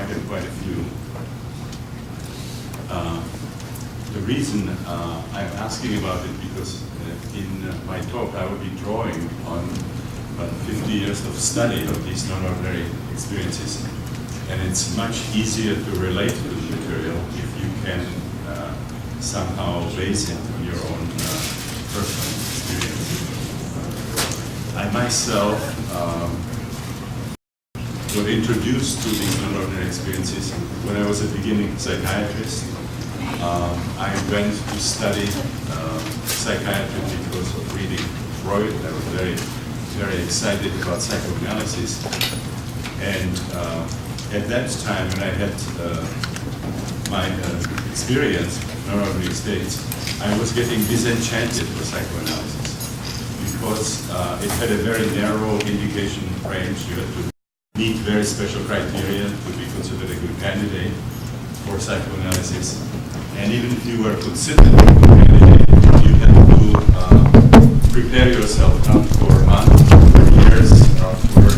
I get quite a few. The reason I'm asking about it because in my talk I will be drawing on about 50 years of study of these non-ordinary experiences. And it's much easier to relate to the material if you can somehow base it on your own personal experience. I myself got introduced to these non-ordinary experiences when I was a beginning psychiatrist. I went to study psychiatry because of reading Freud. I was very excited about psychoanalysis. And at that time, when I had my experience, non-ordinary states, I was getting disenchanted with psychoanalysis because it had a very narrow indication range. You had to meet very special criteria to be considered a good candidate for psychoanalysis. And even if you were considered a good candidate, you had to prepare yourself not for months, for years, or for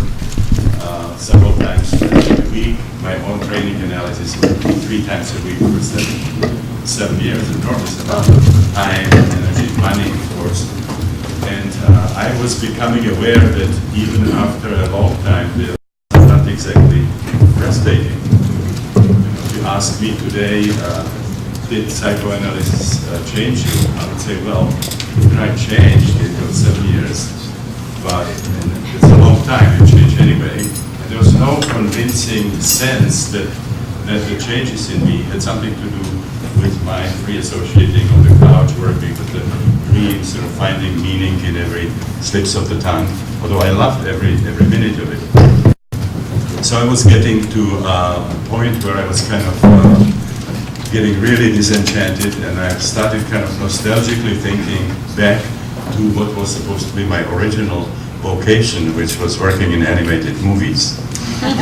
several times a week. My own training analysis 3 times a week for 7 years, enormous amount of time, energy, money, of course. And I was becoming aware that even after a long time, they're not exactly breathtaking. If you ask me today, did psychoanalysis change you? I would say, well, I changed. It was 7 years, but it's a long time. It changed anyway. And there was no convincing sense that the changes in me had something to do with my reassociating on the couch, working with the dreams, sort of finding meaning in every slips of the tongue. Although I loved every minute of it. So I was getting to a point where I was kind of getting really disenchanted, and I started kind of nostalgically thinking back to what was supposed to be my original vocation, which was working in animated movies. And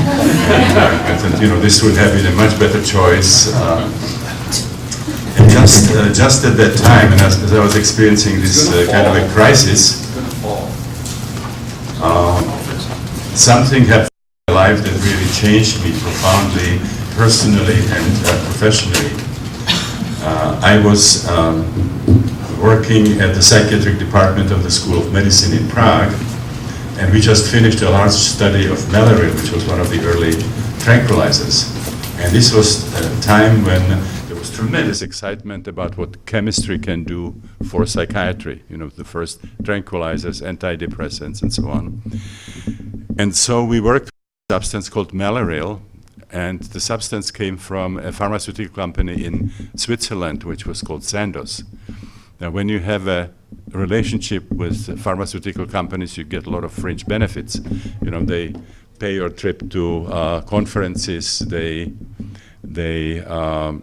I thought, this would have been a much better choice. And just at that time, and as I was experiencing this kind of a crisis, something happened in my life that really changed me profoundly, personally and professionally. I was working at the psychiatric department of the School of Medicine in Prague, and we just finished a large study of Malaril, which was one of the early tranquilizers. And this was a time when there was tremendous excitement about what chemistry can do for psychiatry, the first tranquilizers, antidepressants, and so on. And so we worked with a substance called Malaril, and the substance came from a pharmaceutical company in Switzerland, which was called Sandoz. Now, when you have a relationship with pharmaceutical companies, you get a lot of fringe benefits. They pay your trip to conferences, they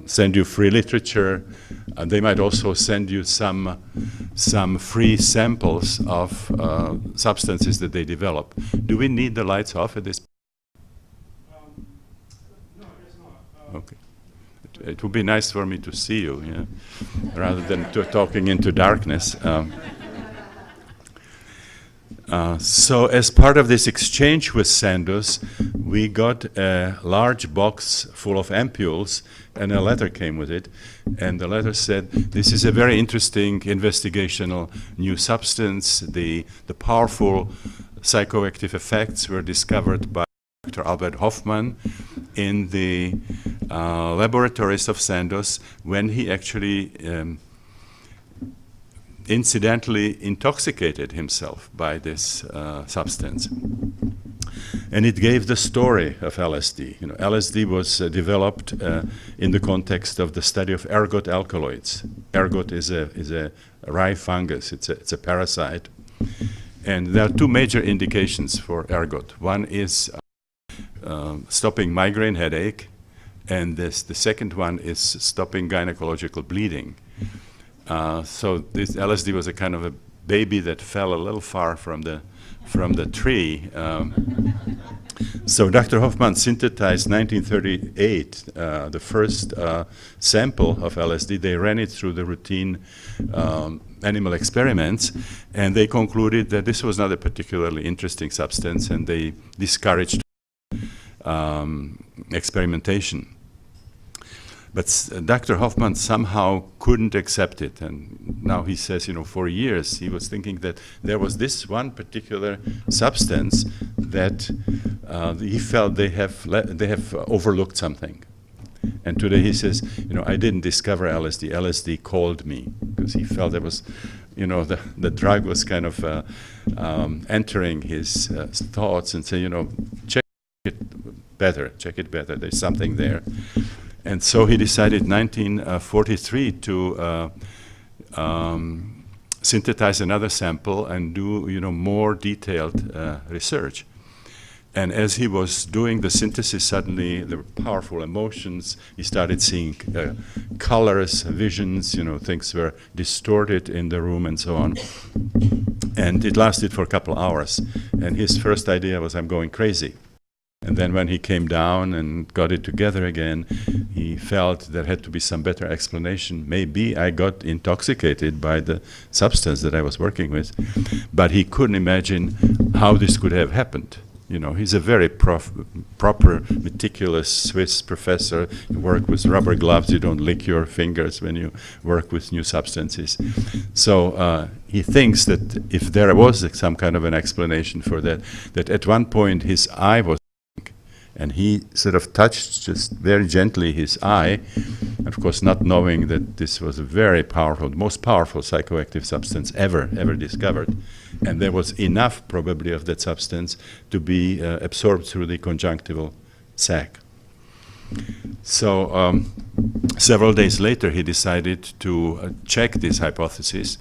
send you free literature, and they might also send you some free samples of substances that they develop. Do we need the lights off at this point? Okay. It would be nice for me to see you, rather than talking into darkness. So as part of this exchange with Sandoz, we got a large box full of ampules, and a letter came with it. And the letter said, this is a very interesting investigational new substance. The powerful psychoactive effects were discovered by Dr. Albert Hofmann in the laboratories of Sandoz when he actually incidentally intoxicated himself by this substance. And it gave the story of LSD. LSD was developed in the context of the study of ergot alkaloids. Ergot is a rye fungus. It's a parasite. And there are 2 major indications for ergot. One is stopping migraine headache, and the second one is stopping gynecological bleeding. So this LSD was a kind of a baby that fell a little far from the tree. So Dr. Hofmann synthesized 1938 the first sample of LSD. They ran it through the routine animal experiments, and they concluded that this was not a particularly interesting substance, and they discouraged experimentation. But Dr. Hoffman somehow couldn't accept it, and now he says, for years he was thinking that there was this one particular substance that he felt they have overlooked something. And today he says, I didn't discover LSD. LSD called me, because he felt there was, the drug was kind of entering his thoughts and say, check it better. There's something there. And so he decided 1943 to synthesize another sample and do more detailed research. And as he was doing the synthesis, suddenly there were powerful emotions. He started seeing colors, visions, things were distorted in the room and so on. And it lasted for a couple hours. And his first idea was, I'm going crazy. And then when he came down and got it together again, he felt there had to be some better explanation. Maybe I got intoxicated by the substance that I was working with, but he couldn't imagine how this could have happened. He's a very proper, meticulous Swiss professor. You work with rubber gloves. You don't lick your fingers when you work with new substances. So he thinks that if there was some kind of an explanation for that, that at one point his eye was, and he sort of touched just very gently his eye, of course not knowing that this was a very powerful, most powerful psychoactive substance ever discovered. And there was enough probably of that substance to be absorbed through the conjunctival sac. So several days later he decided to check this hypothesis,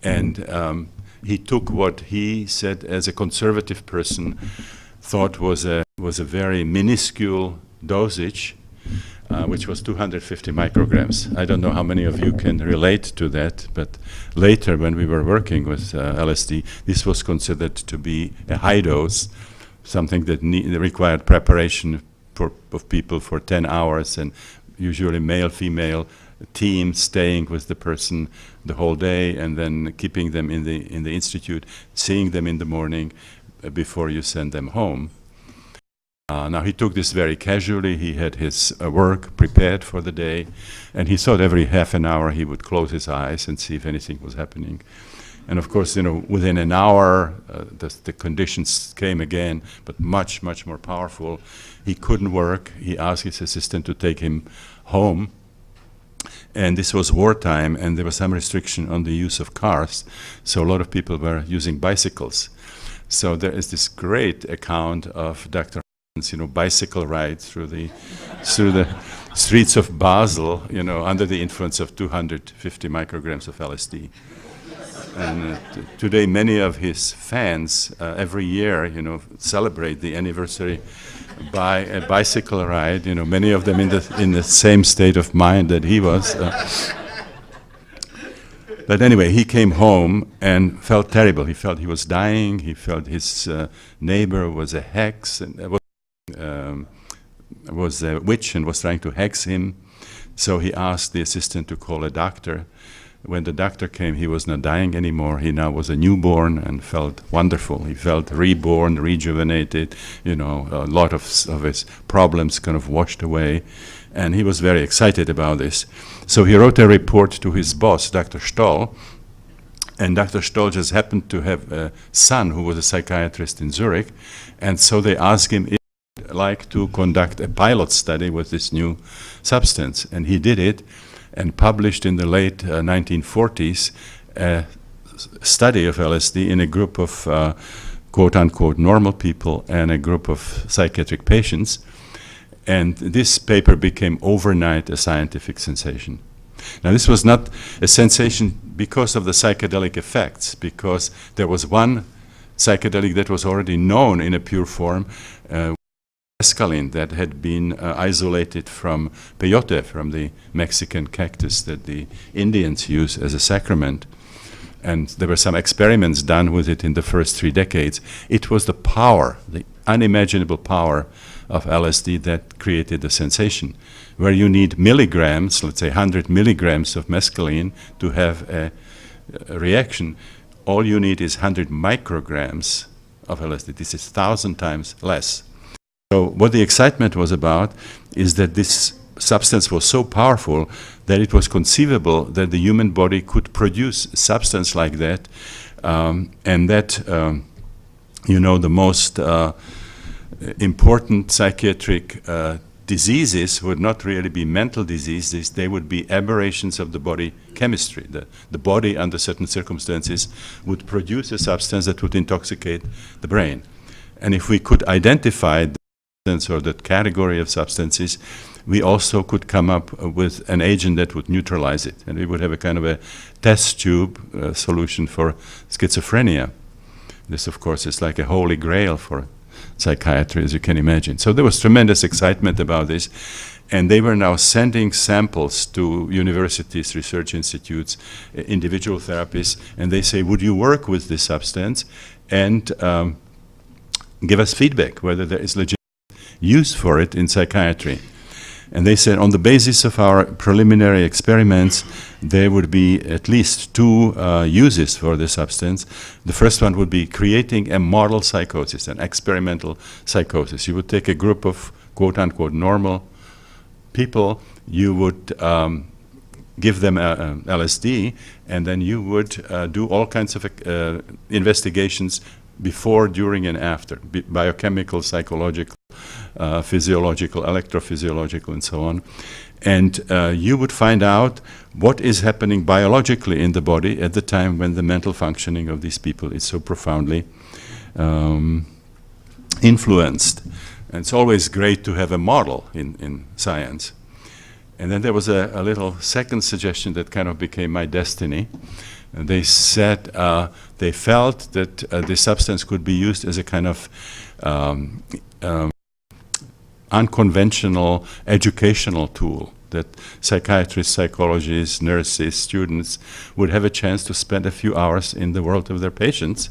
and he took what he said as a conservative person thought was a very minuscule dosage, which was 250 micrograms. I don't know how many of you can relate to that, but later when we were working with LSD, this was considered to be a high dose, something that required preparation of people for 10 hours, and usually male-female team staying with the person the whole day, and then keeping them in the institute, seeing them in the morning, before you send them home. Now he took this very casually. He had his work prepared for the day, and he thought every half an hour he would close his eyes and see if anything was happening. And of course, within an hour, the conditions came again, but much, much more powerful. He couldn't work. He asked his assistant to take him home. And this was wartime, and there was some restriction on the use of cars, so a lot of people were using bicycles. So there is this great account of Dr. Hoffman's, bicycle ride through the streets of Basel, under the influence of 250 micrograms of LSD. And today, many of his fans every year, celebrate the anniversary by a bicycle ride. Many of them in the same state of mind that he was. But anyway, he came home and felt terrible. He felt he was dying. He felt his neighbor was a hex, and was a witch and was trying to hex him. So he asked the assistant to call a doctor. When the doctor came, he was not dying anymore. He now was a newborn and felt wonderful. He felt reborn, rejuvenated. A lot of his problems kind of washed away. And he was very excited about this. So he wrote a report to his boss, Dr. Stoll, and Dr. Stoll just happened to have a son who was a psychiatrist in Zurich, and so they asked him if he would like to conduct a pilot study with this new substance, and he did it, and published in the late 1940s a study of LSD in a group of quote-unquote normal people and a group of psychiatric patients. And this paper became overnight a scientific sensation. Now, this was not a sensation because of the psychedelic effects, because there was one psychedelic that was already known in a pure form, mescaline, that had been isolated from peyote, from the Mexican cactus that the Indians use as a sacrament. And there were some experiments done with it in the first 3 decades. It was the power, the unimaginable power of LSD that created the sensation, where you need milligrams, let's say 100 milligrams of mescaline to have a reaction. All you need is 100 micrograms of LSD. This is 1,000 times less. So what the excitement was about is that this substance was so powerful that it was conceivable that the human body could produce substance like that, and that, the most important psychiatric diseases would not really be mental diseases, they would be aberrations of the body chemistry. The body, under certain circumstances, would produce a substance that would intoxicate the brain. And if we could identify the substance or that category of substances, we also could come up with an agent that would neutralize it. And we would have a kind of a test tube solution for schizophrenia. This, of course, is like a holy grail for psychiatry, as you can imagine. So there was tremendous excitement about this. And they were now sending samples to universities, research institutes, individual therapists, and they say, would you work with this substance and give us feedback whether there is legitimate use for it in psychiatry? And they said on the basis of our preliminary experiments, there would be at least two uses for the substance. The first one would be creating a model psychosis, an experimental psychosis. You would take a group of quote-unquote normal people, you would give them LSD, and then you would do all kinds of investigations before, during, and after, biochemical, psychological, physiological, electrophysiological, and so on. And you would find out what is happening biologically in the body at the time when the mental functioning of these people is so profoundly influenced. And it's always great to have a model in science. And then there was a little second suggestion that kind of became my destiny. And they said they felt that this substance could be used as a kind of unconventional educational tool, that psychiatrists, psychologists, nurses, students would have a chance to spend a few hours in the world of their patients,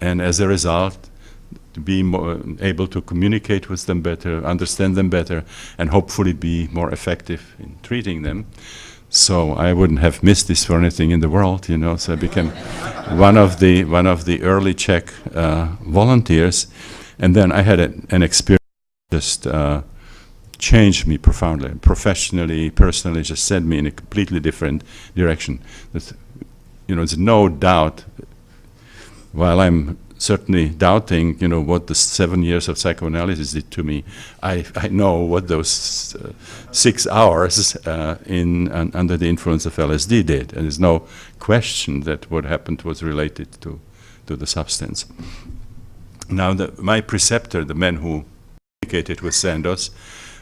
and as a result, to be more able to communicate with them better, understand them better, and hopefully be more effective in treating them. So I wouldn't have missed this for anything in the world, so I became one of the early Czech volunteers. And then I had an experience that just changed me profoundly, professionally, personally, just sent me in a completely different direction. There's no doubt, while I'm certainly doubting, what the 7 years of psychoanalysis did to me, I know what those 6 hours under the influence of LSD did. And there's no question that what happened was related to the substance. Now, my preceptor, the man who communicated with Sandoz,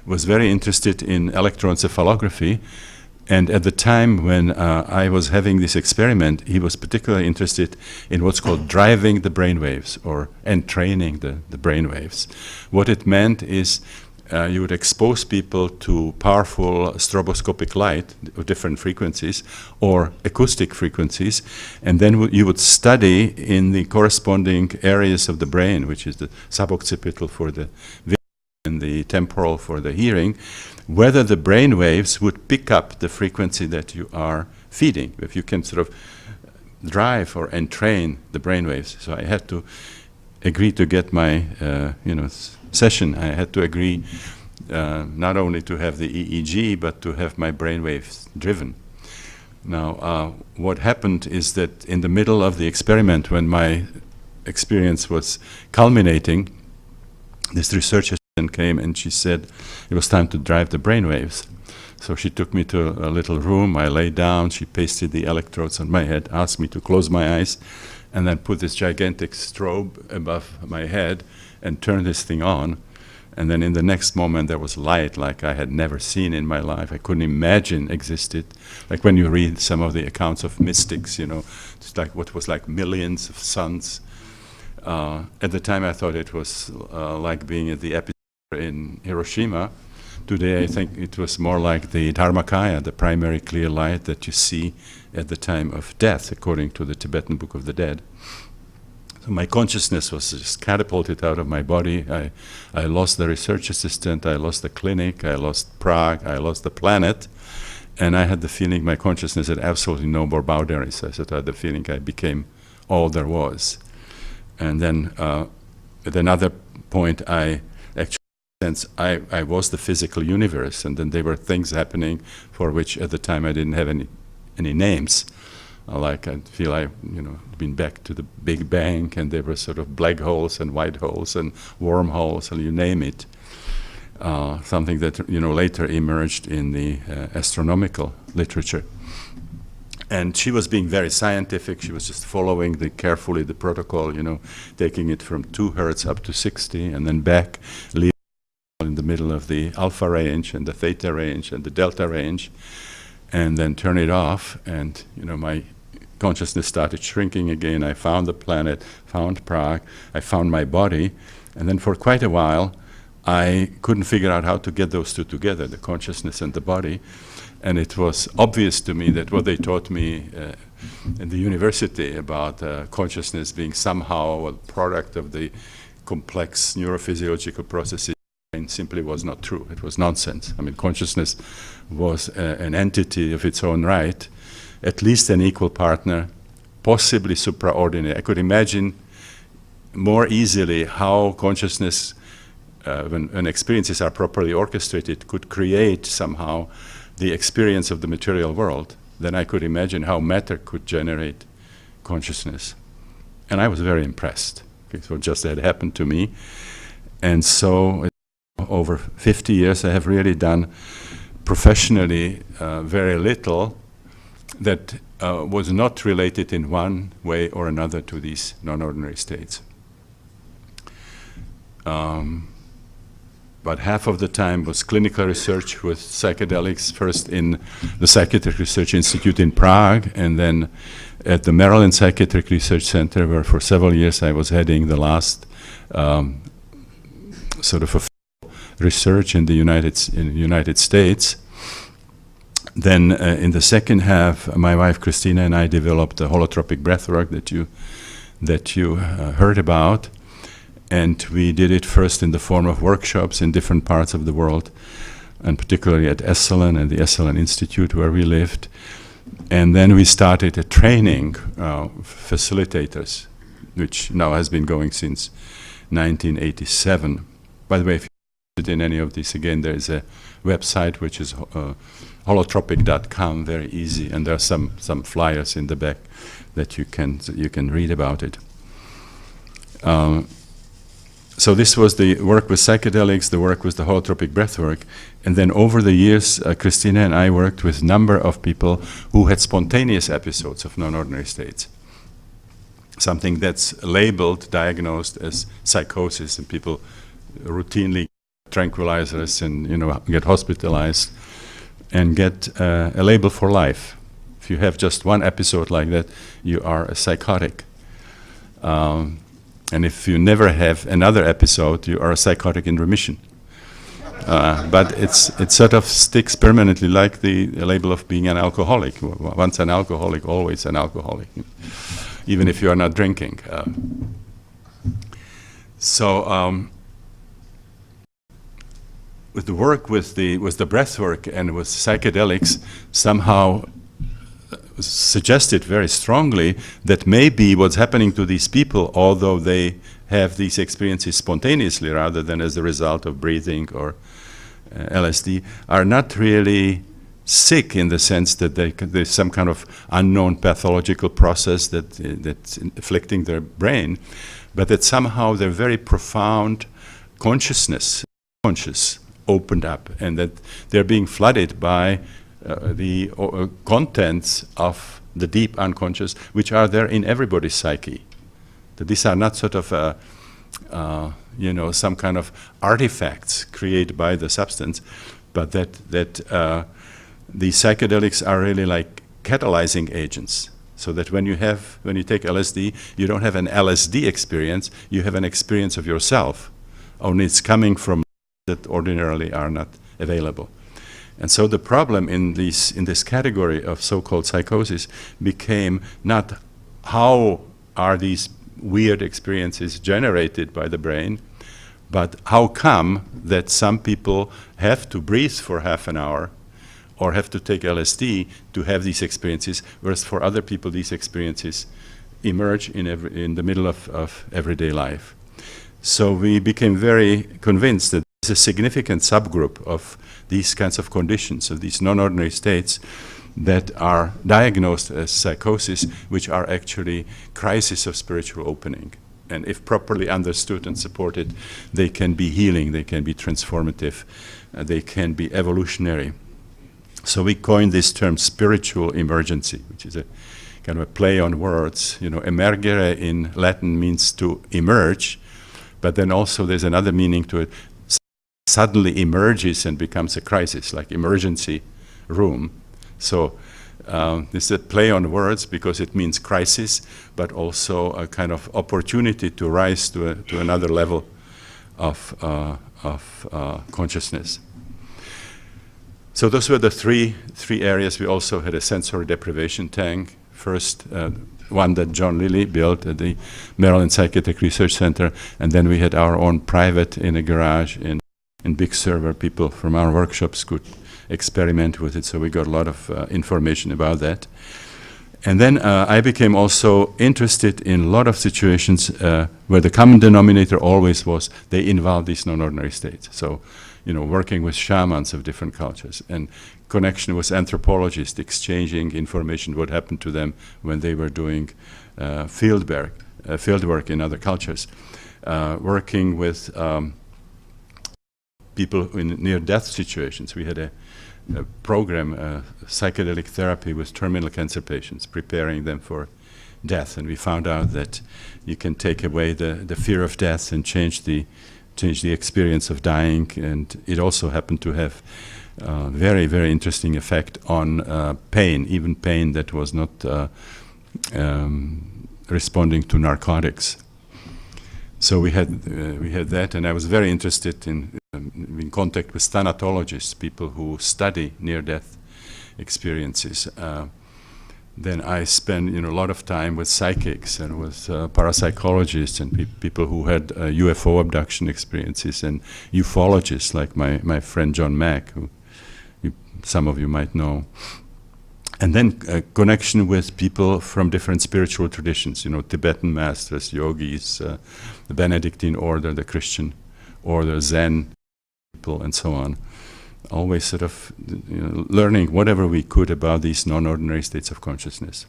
was very interested in electroencephalography. And at the time when I was having this experiment, he was particularly interested in what's called driving the brainwaves or entraining the brainwaves. What it meant is you would expose people to powerful stroboscopic light of different frequencies or acoustic frequencies, and then you would study in the corresponding areas of the brain, which is the suboccipital for the vision and the temporal for the hearing, whether the brain waves would pick up the frequency that you are feeding, if you can sort of drive or entrain the brain waves. So I had to agree to get my session. I had to agree not only to have the EEG, but to have my brain waves driven. Now, what happened is that in the middle of the experiment, when my experience was culminating, this research assistant came and she said it was time to drive the brain waves. So she took me to a little room. I lay down. She pasted the electrodes on my head, asked me to close my eyes, and then put this gigantic strobe above my head and turn this thing on. And then in the next moment, there was light like I had never seen in my life. I couldn't imagine existed. Like when you read some of the accounts of mystics, it's like what was like millions of suns. At the time, I thought it was like being at the epicenter in Hiroshima. Today, I think it was more like the Dharmakaya, the primary clear light that you see at the time of death, according to the Tibetan Book of the Dead. So my consciousness was just catapulted out of my body. I lost the research assistant, I lost the clinic, I lost Prague, I lost the planet, and I had the feeling my consciousness had absolutely no more boundaries. I had the feeling I became all there was. And then at another point, I actually sense, I was the physical universe, and then there were things happening for which at the time I didn't have any names. Like I feel been back to the Big Bang, and there were sort of black holes and white holes and wormholes, and you name it. Something that later emerged in the astronomical literature. And she was being very scientific. She was just following carefully the protocol, taking it from 2 hertz up to 60, and then back, leaving in the middle of the alpha range and the theta range and the delta range, and then turn it off. And my consciousness started shrinking again. I found the planet, found Prague, I found my body, and then for quite a while, I couldn't figure out how to get those two together, the consciousness and the body. And it was obvious to me that what they taught me in the university about consciousness being somehow a product of the complex neurophysiological processes simply was not true. It was nonsense. I mean, consciousness was an entity of its own right, at least an equal partner, possibly supraordinate. I could imagine more easily how consciousness, when experiences are properly orchestrated, could create somehow the experience of the material world. Then I could imagine how matter could generate consciousness. And I was very impressed. Okay, so just that happened to me. And so over 50 years I have really done professionally very little that was not related in one way or another to these non-ordinary states. About half of the time was clinical research with psychedelics, first in the Psychiatric Research Institute in Prague, and then at the Maryland Psychiatric Research Center, where for several years I was heading the last sort of research in the United States. Then in the second half, my wife Christina and I developed the holotropic breathwork that you heard about. And we did it first in the form of workshops in different parts of the world, and particularly at Esalen and the Esalen Institute where we lived. And then we started a training facilitators, which now has been going since 1987. By the way, if you're interested in any of this, again, there is a website which is holotropic.com, very easy, and there are some flyers in the back that you can read about it. So this was the work with psychedelics, the work with the holotropic breathwork, and then over the years, Christina and I worked with a number of people who had spontaneous episodes of non-ordinary states. Something that's labeled, diagnosed as psychosis, and people routinely get tranquilizers and get hospitalized and get a label for life. If you have just one episode like that, you are a psychotic. And if you never have another episode, you are a psychotic in remission. But it sort of sticks permanently, like the label of being an alcoholic. Once an alcoholic, always an alcoholic, even if you are not drinking. With the work with the breath work and with psychedelics, somehow suggested very strongly that maybe what's happening to these people, although they have these experiences spontaneously rather than as a result of breathing or LSD, are not really sick in the sense that there's some kind of unknown pathological process that's afflicting their brain, but that somehow their very profound conscious opened up, and that they're being flooded by the contents of the deep unconscious, which are there in everybody's psyche. That these are not sort of some kind of artifacts created by the substance, but that the psychedelics are really like catalyzing agents. So that when you take LSD, you don't have an LSD experience, you have an experience of yourself. Only it's coming from that ordinarily are not available. And so the problem in this category of so-called psychosis became not how are these weird experiences generated by the brain, but how come that some people have to breathe for half an hour or have to take LSD to have these experiences, whereas for other people these experiences emerge in the middle of everyday life. So we became very convinced that is a significant subgroup of these kinds of conditions, of these non-ordinary states that are diagnosed as psychosis, which are actually crises of spiritual opening. And if properly understood and supported, they can be healing, they can be transformative, they can be evolutionary. So we coined this term spiritual emergency, which is a kind of a play on words. You know, emergere in Latin means to emerge, but then also there's another meaning to it. Suddenly emerges and becomes a crisis, like emergency room. So this is a play on words because it means crisis, but also a kind of opportunity to rise to another level of consciousness. So those were the three areas. We also had a sensory deprivation tank. First, one that John Lilly built at the Maryland Psychiatric Research Center, and then we had our own private in a garage in Big Sur, where people from our workshops could experiment with it. So we got a lot of information about that. And then I became also interested in a lot of situations where the common denominator always was they involved these non-ordinary states. So, you know, working with shamans of different cultures and connection with anthropologists, exchanging information, what happened to them when they were doing field work in other cultures, working with people in near-death situations. We had a program, psychedelic therapy with terminal cancer patients, preparing them for death. And we found out that you can take away the fear of death and change the experience of dying. And it also happened to have very, very interesting effect on pain, even pain that was not responding to narcotics. So we had that, and I was very interested in contact with thanatologists, people who study near-death experiences. Then I spent a lot of time with psychics and with parapsychologists and people who had UFO abduction experiences, and ufologists like my friend John Mack, who some of you might know. And then connection with people from different spiritual traditions, Tibetan masters, yogis, the Benedictine order, the Christian order, Zen people, and so on. Always sort of learning whatever we could about these non-ordinary states of consciousness.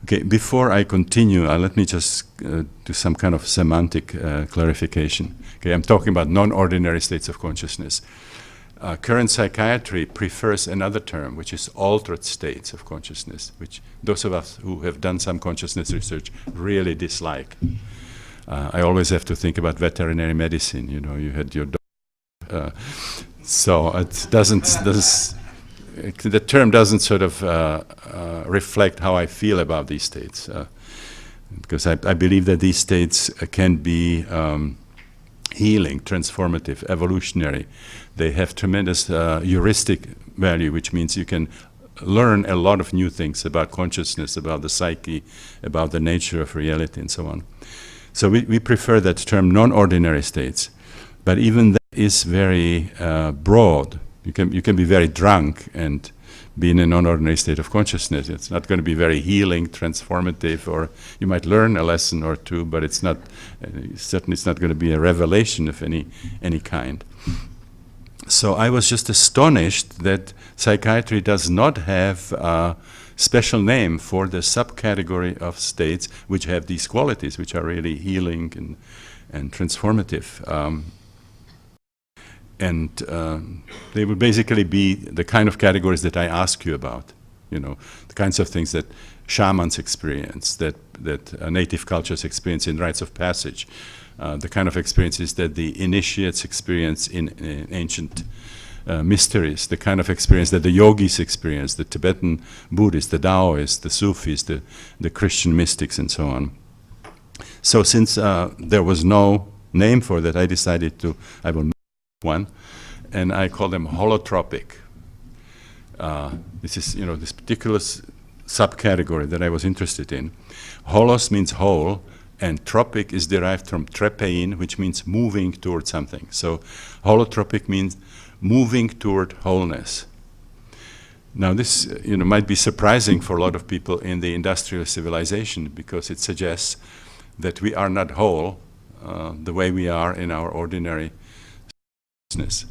Okay, before I continue, let me just do some kind of semantic clarification. Okay, I'm talking about non-ordinary states of consciousness. Current psychiatry prefers another term, which is altered states of consciousness, which those of us who have done some consciousness research really dislike. I always have to think about veterinary medicine. You had your dog. So it doesn't. The term doesn't sort of reflect how I feel about these states, because I believe that these states can be healing, transformative, evolutionary. They have tremendous heuristic value, which means you can learn a lot of new things about consciousness, about the psyche, about the nature of reality, and so on. So we prefer that term non-ordinary states, but even that is very broad. You can be very drunk and be in a non-ordinary state of consciousness. It's not going to be very healing, transformative, or you might learn a lesson or two, but it's not certainly it's not going to be a revelation of any kind. So I was just astonished that psychiatry does not have a special name for the subcategory of states which have these qualities, which are really healing and transformative. And they would basically be the kind of categories that I ask you about, the kinds of things that shamans experience, that native cultures experience in rites of passage, the kind of experiences that the initiates experience in ancient mysteries, the kind of experience that the yogis experience, the Tibetan Buddhists, the Taoists, the Sufis, the Christian mystics, and so on. So since there was no name for that, I decided I will make one, and I call them holotropic. This is, this particular subcategory that I was interested in. Holos means whole, and tropic is derived from trepein, which means moving toward something. So holotropic means moving toward wholeness. Now this, might be surprising for a lot of people in the industrial civilization, because it suggests that we are not whole the way we are in our ordinary consciousness,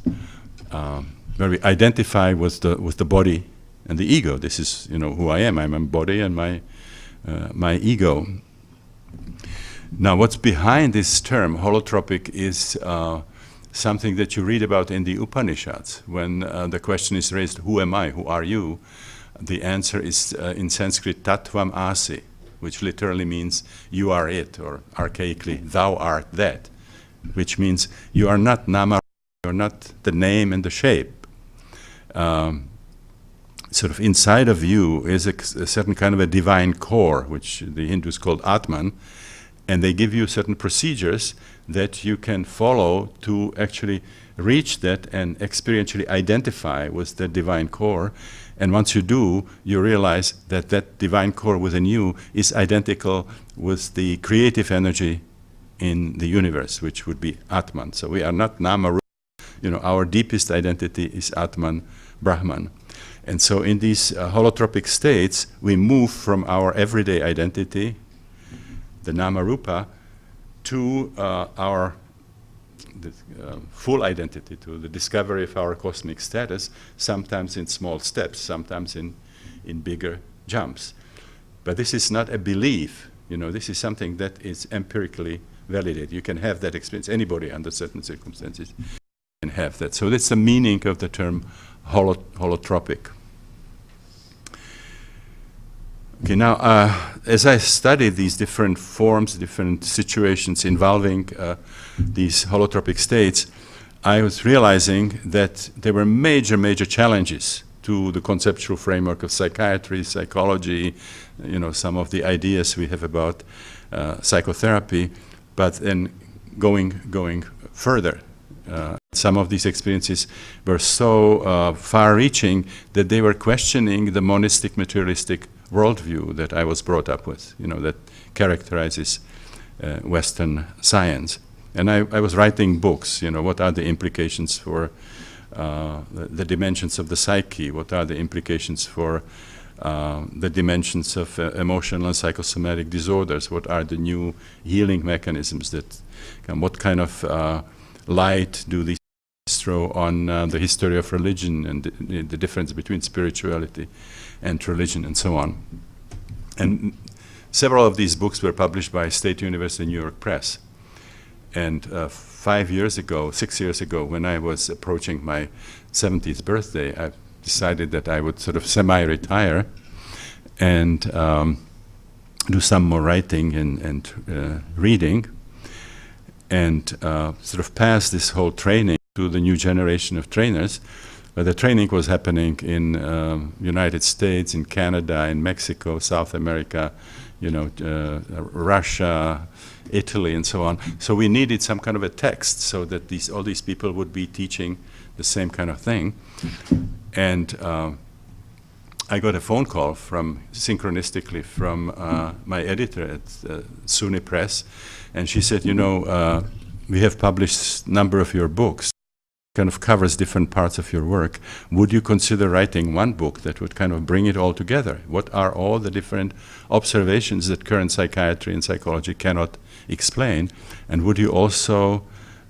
where we identify with the body and the ego. This is, who I am. I'm a body and my ego. Now, what's behind this term, holotropic, is something that you read about in the Upanishads. When the question is raised, who am I, who are you? The answer is in Sanskrit, tattvam asi, which literally means you are it, or archaically, thou art that, which means you are not nama, you are not the name and the shape. Sort of inside of you is a certain kind of a divine core, which the Hindus called Atman, and they give you certain procedures that you can follow to actually reach that and experientially identify with the divine core. And once you do, you realize that that divine core within you is identical with the creative energy in the universe, which would be Atman. So we are not Nama. Our deepest identity is Atman, Brahman. And so in these holotropic states, we move from our everyday identity, the Nama Rupa, to our full identity, to the discovery of our cosmic status, sometimes in small steps, sometimes in bigger jumps. But this is not a belief, this is something that is empirically validated. You can have that experience, anybody under certain circumstances can have that. So that's the meaning of the term holotropic. Okay, now, as I studied these different forms, different situations involving these holotropic states, I was realizing that there were major challenges to the conceptual framework of psychiatry, psychology, some of the ideas we have about psychotherapy, but then going further. Some of these experiences were so far-reaching that they were questioning the monistic, materialistic worldview that I was brought up with, that characterizes Western science. And I was writing books, what are the implications for the dimensions of the psyche, what are the implications for the dimensions of emotional and psychosomatic disorders, what are the new healing mechanisms that, what kind of light do these throw on the history of religion and the difference between spirituality and religion and so on. And several of these books were published by State University New York Press. And 6 years ago, when I was approaching my 70th birthday, I decided that I would sort of semi-retire and do some more writing and reading, and sort of pass this whole training to the new generation of trainers. The training was happening in United States, in Canada, in Mexico, South America, Russia, Italy, and so on. So we needed some kind of a text so that all these people would be teaching the same kind of thing. And I got a phone call synchronistically from my editor at SUNY Press, and she said, we have published a number of your books, kind of covers different parts of your work. Would you consider writing one book that would kind of bring it all together? What are all the different observations that current psychiatry and psychology cannot explain? And would you also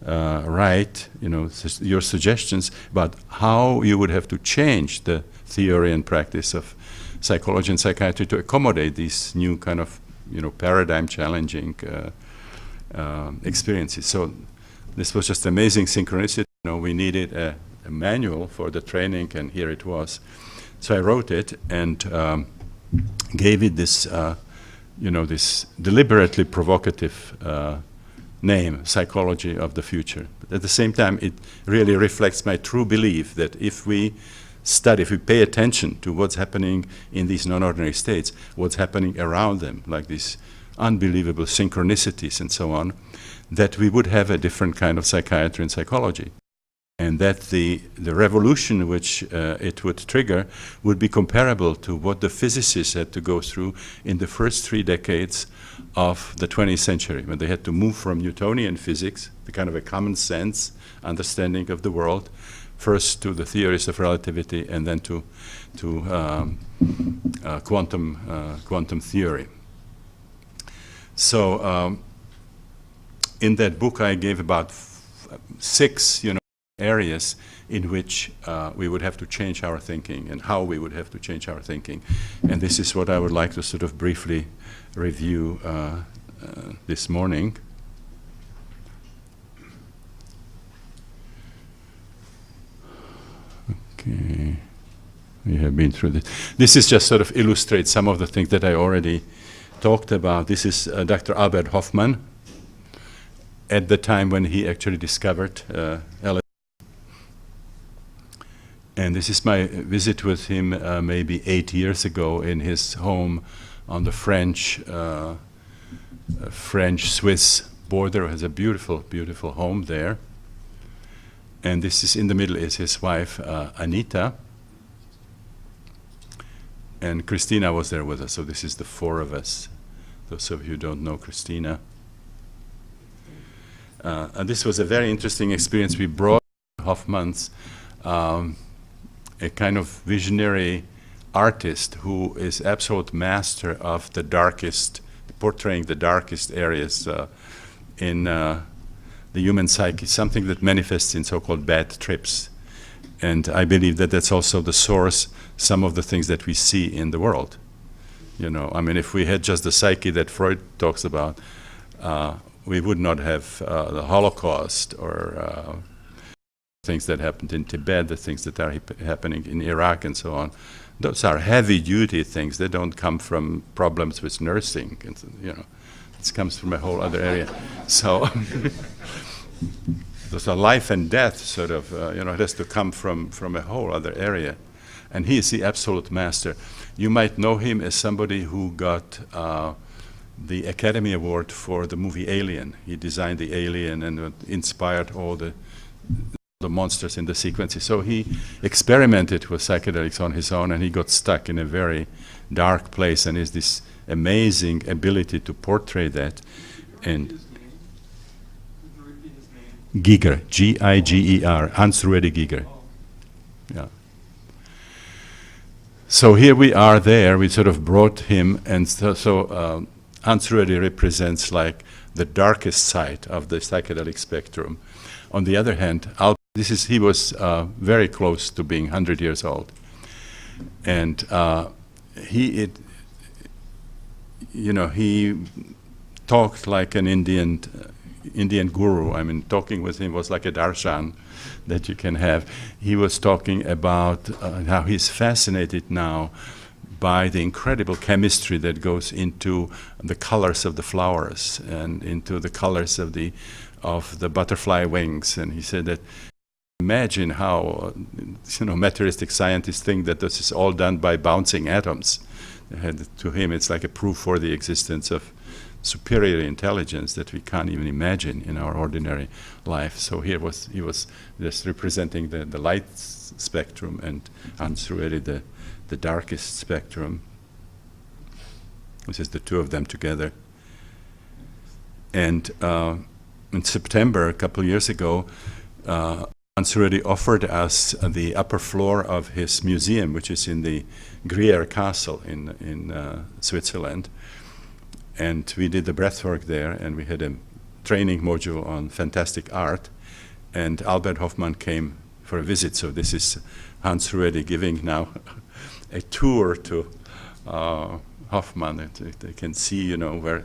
write, your suggestions about how you would have to change the theory and practice of psychology and psychiatry to accommodate these new kind of, paradigm-challenging experiences? So this was just amazing synchronicity. We needed a manual for the training, and here it was. So I wrote it and gave it this, this deliberately provocative name, Psychology of the Future. But at the same time, it really reflects my true belief that if we pay attention to what's happening in these non-ordinary states, what's happening around them, like these unbelievable synchronicities and so on, that we would have a different kind of psychiatry and psychology. And that the revolution which it would trigger would be comparable to what the physicists had to go through in the first 3 decades of the 20th century, when they had to move from Newtonian physics, the kind of a common sense understanding of the world, first to the theories of relativity, and then to quantum theory. So in that book, I gave about 6, areas in which we would have to change our thinking and how we would have to change our thinking. And this is what I would like to sort of briefly review this morning. Okay, we have been through this. This is just sort of illustrates some of the things that I already talked about. This is Dr. Albert Hofmann at the time when he actually discovered LSD. And this is my visit with him maybe 8 years ago in his home on the French-Swiss border. He has a beautiful, beautiful home there. And this is in the middle is his wife, Anita. And Christina was there with us, so this is the four of us. Those of you who don't know Christina. And this was a very interesting experience. We brought Hoffman's a kind of visionary artist who is absolute master of the darkest, portraying the darkest areas in the human psyche, something that manifests in so-called bad trips. And I believe that that's also the source, some of the things that we see in the world. You know, I mean, if we had just the psyche that Freud talks about, we would not have the Holocaust or things that happened in Tibet, the things that are happening in Iraq and so on. Those are heavy-duty things. They don't come from problems with nursing. And, you know, it comes from a whole other area. So those are life and death sort of, you know, it has to come from a whole other area. And he is the absolute master. You might know him as somebody who got the Academy Award for the movie Alien. He designed the alien and inspired all the monsters in the sequences. So he experimented with psychedelics on his own, and he got stuck in a very dark place, and is this amazing ability to portray that. And Giger, G-I-G-E-R, Hans-Ruedi Giger. Yeah. So here we are there, we sort of brought him, and so Hans-Ruedi represents like the darkest side of the psychedelic spectrum. On the other hand, he was very close to being 100 years old. And he talked like an Indian guru. I mean, talking with him was like a darshan that you can have. He was talking about how he's fascinated now by the incredible chemistry that goes into the colors of the flowers and into the colors of the butterfly wings. And he said that imagine how materialistic scientists think that this is all done by bouncing atoms. And to him, it's like a proof for the existence of superior intelligence that we can't even imagine in our ordinary life. So he was just representing the light spectrum, and Hans-Ruedi the darkest spectrum. This is the two of them together. And in September, a couple of years ago, Hans-Ruedi offered us the upper floor of his museum, which is in the Gruyere Castle in Switzerland. And we did the breathwork there, and we had a training module on fantastic art. And Albert Hofmann came for a visit. So this is Hans-Ruedi giving now a tour to Hofmann. They can see, where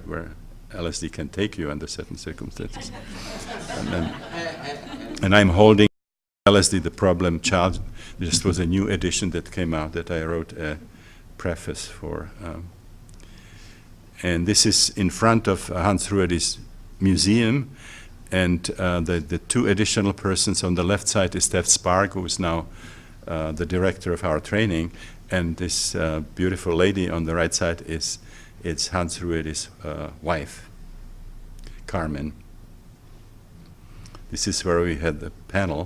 LSD can take you under certain circumstances. And I'm holding LSD, The Problem Child. This was a new edition that came out that I wrote a preface for. And this is in front of Hans-Ruedi's museum. And the two additional persons on the left side is Steph Spark, who is now the director of our training. And this beautiful lady on the right side is Hans-Ruedi's wife, Carmen. This is where we had the panel,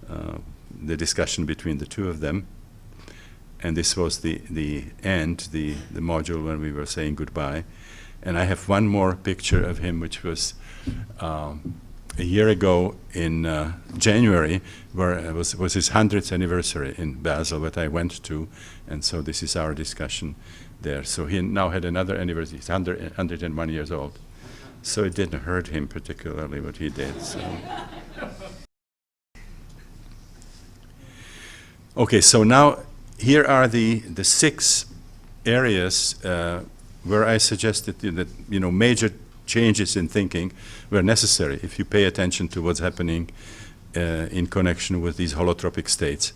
the discussion between the two of them. And this was the end, the module when we were saying goodbye. And I have one more picture of him, which was a year ago in January, where it was his 100th anniversary in Basel that I went to. And so this is our discussion there. So he now had another anniversary. He's 101 years old. So it didn't hurt him particularly what he did. So. Okay, so now here are the 6 areas where I suggested that major changes in thinking were necessary if you pay attention to what's happening in connection with these holotropic states.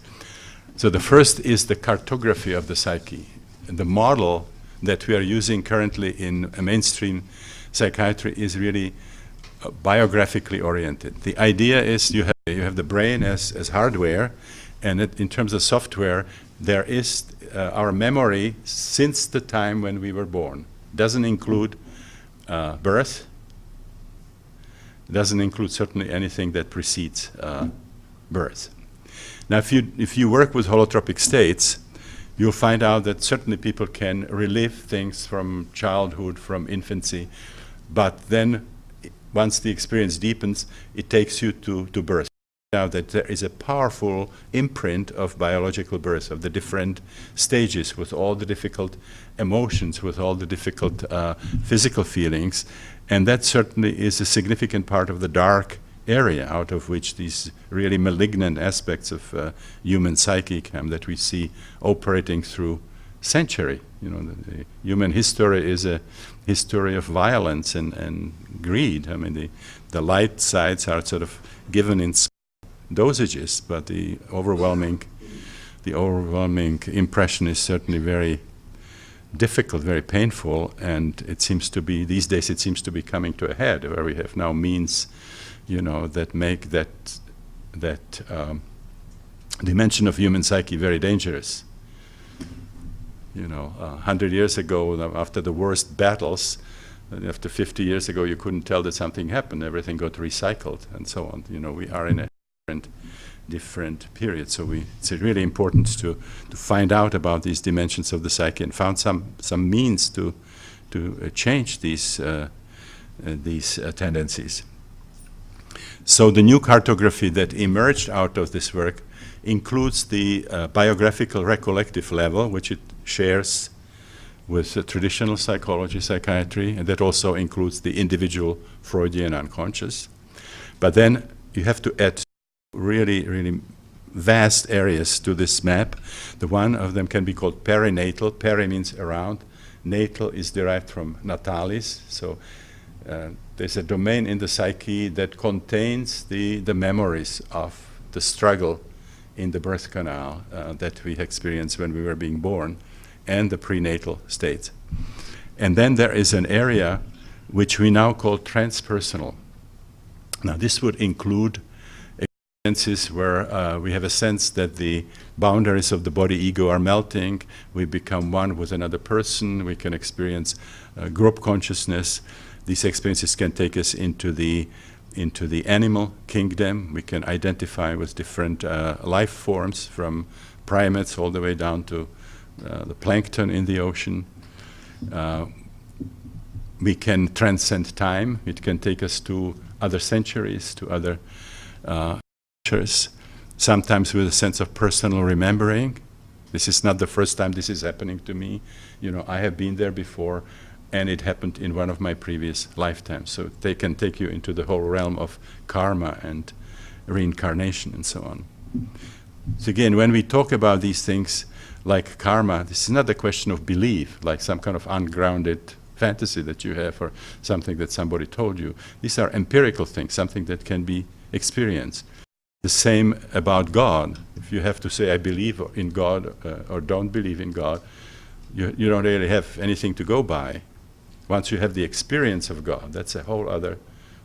So the first is the cartography of the psyche. And the model that we are using currently in mainstream psychiatry is really biographically oriented. The idea is you have the brain as hardware, and in terms of software, there is our memory since the time when we were born. Doesn't include birth, doesn't include certainly anything that precedes birth. Now, if you work with holotropic states, you'll find out that certainly people can relive things from childhood, from infancy, but then once the experience deepens, it takes you to birth. Now that there is a powerful imprint of biological birth, of the different stages, with all the difficult emotions, with all the difficult physical feelings, and that certainly is a significant part of the dark area out of which these really malignant aspects of human psyche come, that we see operating through century. The human history is a history of violence and greed. I mean, the light sides are sort of given in dosages, but the overwhelming impression is certainly very difficult, very painful, and it seems to be, these days it seems to be coming to a head, where we have now means, that make that dimension of human psyche very dangerous. 100 years ago, after the worst battles, after 50 years ago, you couldn't tell that something happened. Everything got recycled and so on. We are in a different period. So it's really important to find out about these dimensions of the psyche and found some means to change these tendencies. So the new cartography that emerged out of this work includes the biographical recollective level, which it shares with traditional psychology, psychiatry, and that also includes the individual Freudian unconscious. But then you have to add really, really vast areas to this map. The one of them can be called perinatal. Peri means around. Natal is derived from natalis. So there's a domain in the psyche that contains the memories of the struggle in the birth canal that we experienced when we were being born, and the prenatal state. And then there is an area which we now call transpersonal. Now this would include experiences where we have a sense that the boundaries of the body-ego are melting, we become one with another person, we can experience group consciousness. These experiences can take us into the animal kingdom. We can identify with different life forms, from primates all the way down to the plankton in the ocean. We can transcend time. It can take us to other centuries, to other cultures, sometimes with a sense of personal remembering. This is not the first time this is happening to me. I have been there before, and it happened in one of my previous lifetimes. So they can take you into the whole realm of karma and reincarnation and so on. So again, when we talk about these things like karma, this is not a question of belief, like some kind of ungrounded fantasy that you have or something that somebody told you. These are empirical things, something that can be experienced. The same about God. If you have to say, I believe in God or don't believe in God, you don't really have anything to go by. Once you have the experience of God, that's a whole other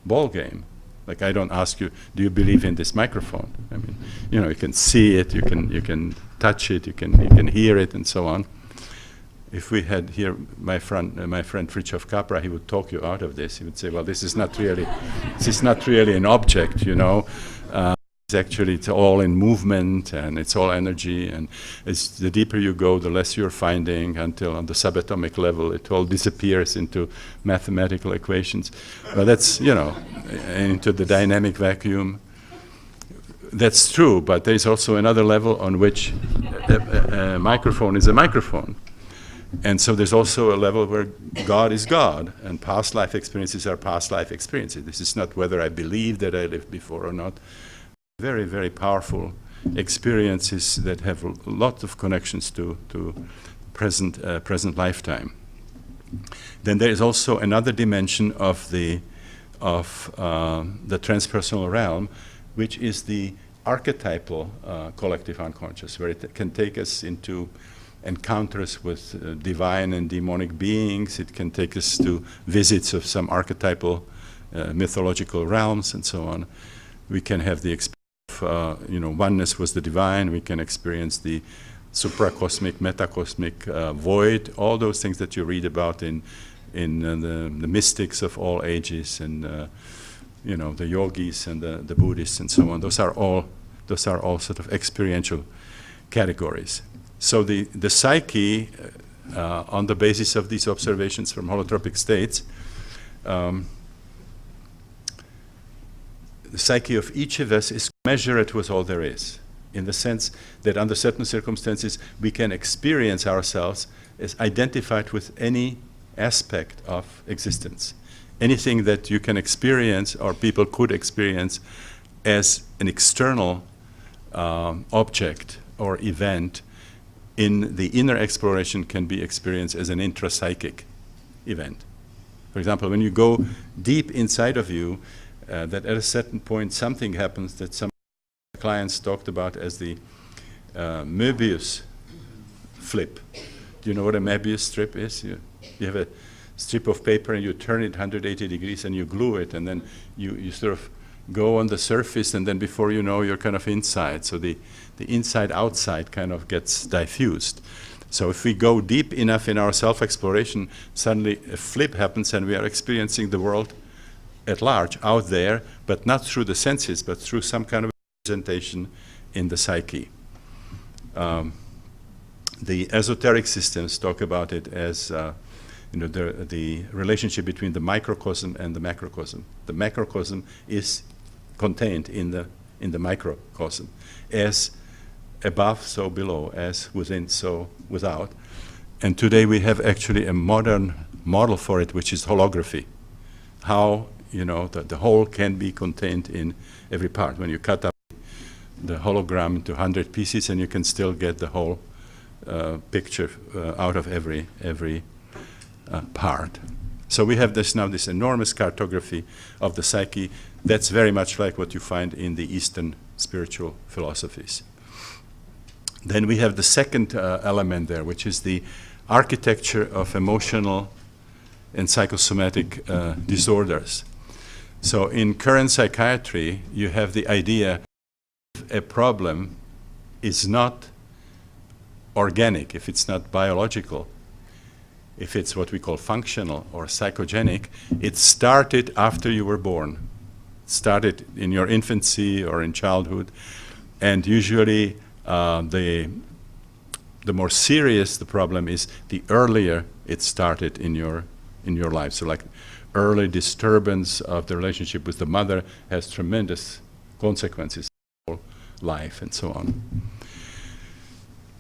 ball game. Like, I don't ask you, do you believe in this microphone? I mean, you can see it, you can touch it, you can hear it, and so on. If we had here my friend Fritjof Capra, he would talk you out of this. He would say, well, this is not really an object, it's all in movement, and it's all energy, and the deeper you go, the less you're finding, until on the subatomic level it all disappears into mathematical equations. But that's, into the dynamic vacuum. That's true, but there's also another level on which a microphone is a microphone. And so there's also a level where God is God, and past life experiences are past life experiences. This is not whether I believe that I lived before or not. Very, very powerful experiences that have a lot of connections to present lifetime. Then there is also another dimension of the transpersonal realm, which is the archetypal collective unconscious, where it can take us into encounters with divine and demonic beings. It can take us to visits of some archetypal mythological realms and so on. We can have the experience of oneness with the divine. We can experience the supracosmic, metacosmic void, all those things that you read about in the mystics of all ages, and the yogis and the Buddhists and so on. Those are all sort of experiential categories. So the psyche, on the basis of these observations from holotropic states, the psyche of each of us is commensurate with all there is, in the sense that under certain circumstances we can experience ourselves as identified with any aspect of existence. Anything that you can experience or people could experience as an external object or event in the inner exploration can be experienced as an intrapsychic event. For example, when you go deep inside of you, that at a certain point something happens that some clients talked about as the Möbius flip. Do you know what a Möbius strip is? You have a strip of paper and you turn it 180 degrees and you glue it, and then you sort of go on the surface, and then before you know, you're kind of inside. So the inside-outside kind of gets diffused. So if we go deep enough in our self-exploration, suddenly a flip happens and we are experiencing the world at large, out there, but not through the senses, but through some kind of representation in the psyche. The esoteric systems talk about it as the relationship between the microcosm and the macrocosm. The macrocosm is contained in the microcosm, as above, so below, as within, so without. And today we have actually a modern model for it, which is holography. How the whole can be contained in every part. When you cut up the hologram into 100 pieces, and you can still get the whole picture out of every part. So we have this enormous cartography of the psyche that's very much like what you find in the Eastern spiritual philosophies. Then we have the second element there, which is the architecture of emotional and psychosomatic disorders. So in current psychiatry, you have the idea if a problem is not organic, if it's not biological, if it's what we call functional or psychogenic, it started after you were born. It started in your infancy or in childhood, and usually the more serious the problem is, the earlier it started in your life. So like early disturbance of the relationship with the mother has tremendous consequences for life and so on.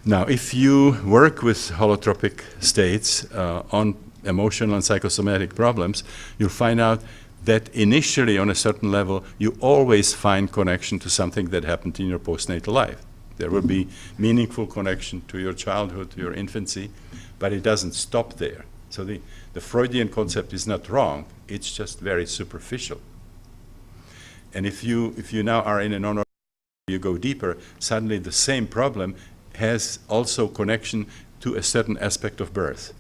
Now, if you work with holotropic states on emotional and psychosomatic problems, you'll find out that initially, on a certain level, you always find connection to something that happened in your postnatal life. There will be meaningful connection to your childhood, to your infancy, but it doesn't stop there. So the Freudian concept is not wrong, it's just very superficial. And if you now are in a non-organic, you go deeper, suddenly the same problem has also connection to a certain aspect of birth.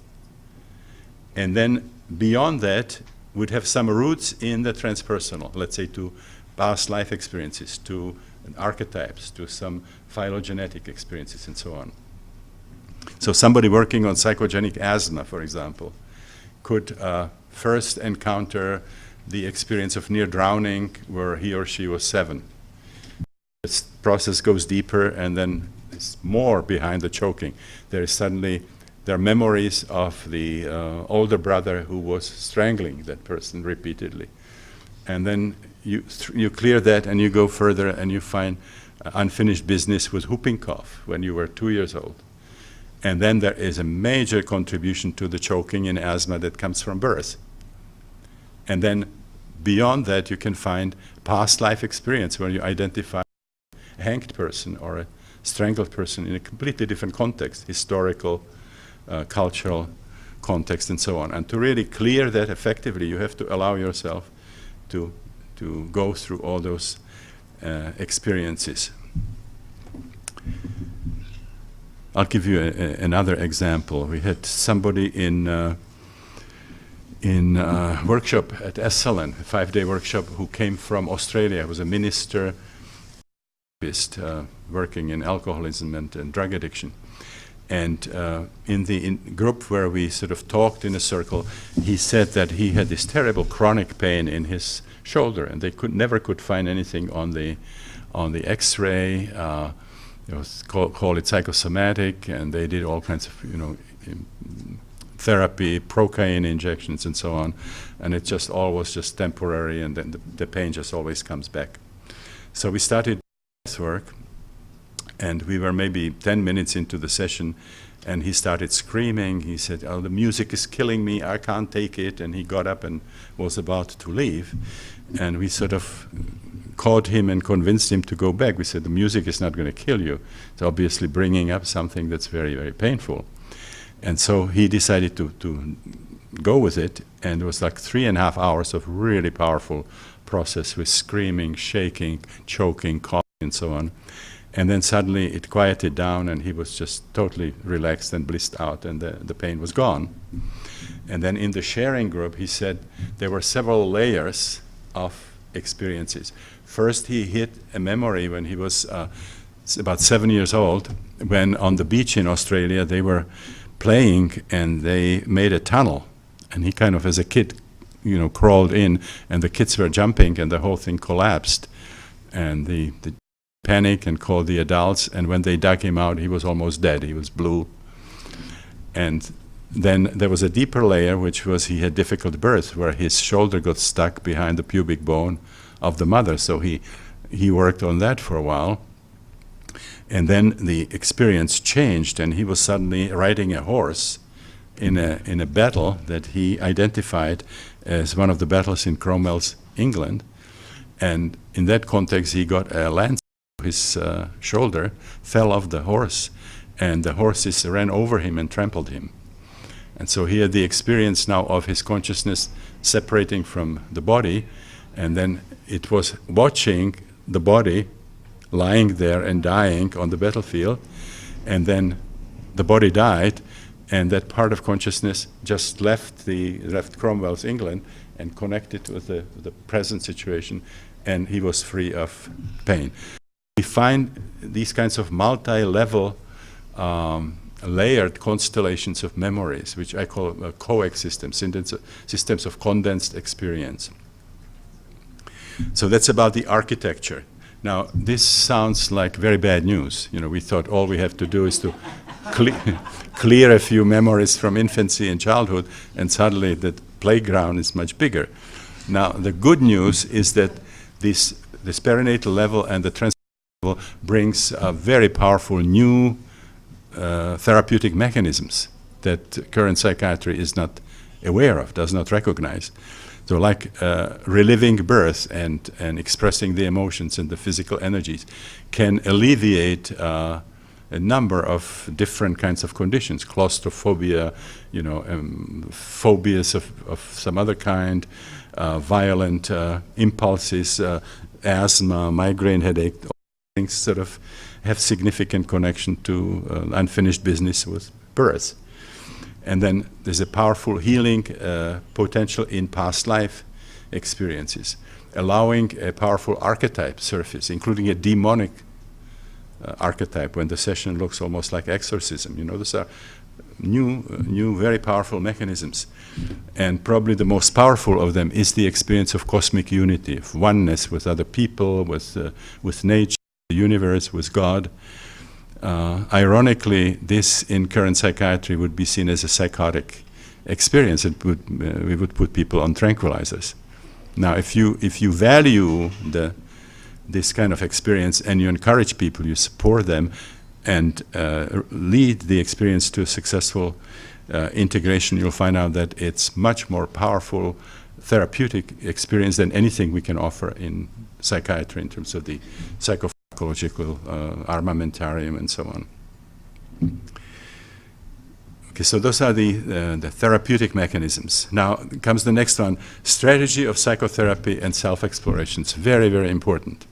And then beyond that, would have some roots in the transpersonal, let's say to past life experiences, to archetypes, to some phylogenetic experiences, and so on. So somebody working on psychogenic asthma, for example, could first encounter the experience of near drowning where he or she was 7. This process goes deeper, and then it's more behind the choking. There are memories of the older brother who was strangling that person repeatedly. And then you clear that and you go further and you find unfinished business with whooping cough when you were 2 years old. And then there is a major contribution to the choking in asthma that comes from birth. And then beyond that, you can find past life experience where you identify hanged person or a strangled person in a completely different context, historical, cultural context, and so on. And to really clear that effectively, you have to allow yourself to go through all those experiences. I'll give you another example. We had somebody in workshop at Esalen, a 5-day workshop, who came from Australia. He was a minister, working in alcoholism and drug addiction. And in the group where we sort of talked in a circle, he said that he had this terrible chronic pain in his shoulder, and they never could find anything on the X-ray. Call it psychosomatic, and they did all kinds of therapy, procaine injections, and so on. And it just all was just temporary, and then the pain just always comes back. So we started breathwork, and we were maybe 10 minutes into the session, and he started screaming. He said, "Oh, the music is killing me, I can't take it." And he got up and was about to leave. And we sort of caught him and convinced him to go back. We said, "The music is not going to kill you. It's obviously bringing up something that's very, very painful." And so he decided to go with it, and it was like 3.5 hours of really powerful process with screaming, shaking, choking, coughing, and so on. And then suddenly it quieted down, and he was just totally relaxed and blissed out, and the pain was gone. And then in the sharing group, he said there were several layers of experiences. First, he hit a memory when he was about 7 years old, when on the beach in Australia they were playing and they made a tunnel. And he kind of, as a kid, crawled in, and the kids were jumping, and the whole thing collapsed. And the panicked and called the adults, and when they dug him out, he was almost dead. He was blue. And then there was a deeper layer, which was he had difficult birth, where his shoulder got stuck behind the pubic bone of the mother. So he worked on that for a while. And then the experience changed, and he was suddenly riding a horse in a battle that he identified as one of the battles in Cromwell's England. And in that context, he got a lance to his shoulder, fell off the horse, and the horses ran over him and trampled him. And so he had the experience now of his consciousness separating from the body, and then it was watching the body lying there and dying on the battlefield, and then the body died, and that part of consciousness just left Cromwell's England and connected with the present situation, and he was free of pain. We find these kinds of multi-level layered constellations of memories, which I call coexistence, systems of condensed experience. So that's about the architecture. Now, this sounds like very bad news. We thought all we have to do is to clear a few memories from infancy and childhood, and suddenly the playground is much bigger. Now, the good news is that this perinatal level and the transpersonal level brings very powerful new therapeutic mechanisms that current psychiatry is not aware of, does not recognize. So like reliving birth and expressing the emotions and the physical energies can alleviate a number of different kinds of conditions, claustrophobia, phobias of some other kind, violent impulses, asthma, migraine headache, all things sort of have significant connection to unfinished business with birth. And then there's a powerful healing potential in past life experiences, allowing a powerful archetype surface, including a demonic archetype when the session looks almost like exorcism. Those are new, very powerful mechanisms. And probably the most powerful of them is the experience of cosmic unity, of oneness with other people, with nature, the universe, with God. Ironically, this in current psychiatry would be seen as a psychotic experience. We would put people on tranquilizers. Now, if you value this kind of experience and you encourage people, you support them, and lead the experience to a successful integration, you'll find out that it's much more powerful therapeutic experience than anything we can offer in psychiatry in terms of the psychopharmacology psychological armamentarium and so on. Okay, so those are the therapeutic mechanisms. Now comes the next one, strategy of psychotherapy and self-exploration. It's very, very important.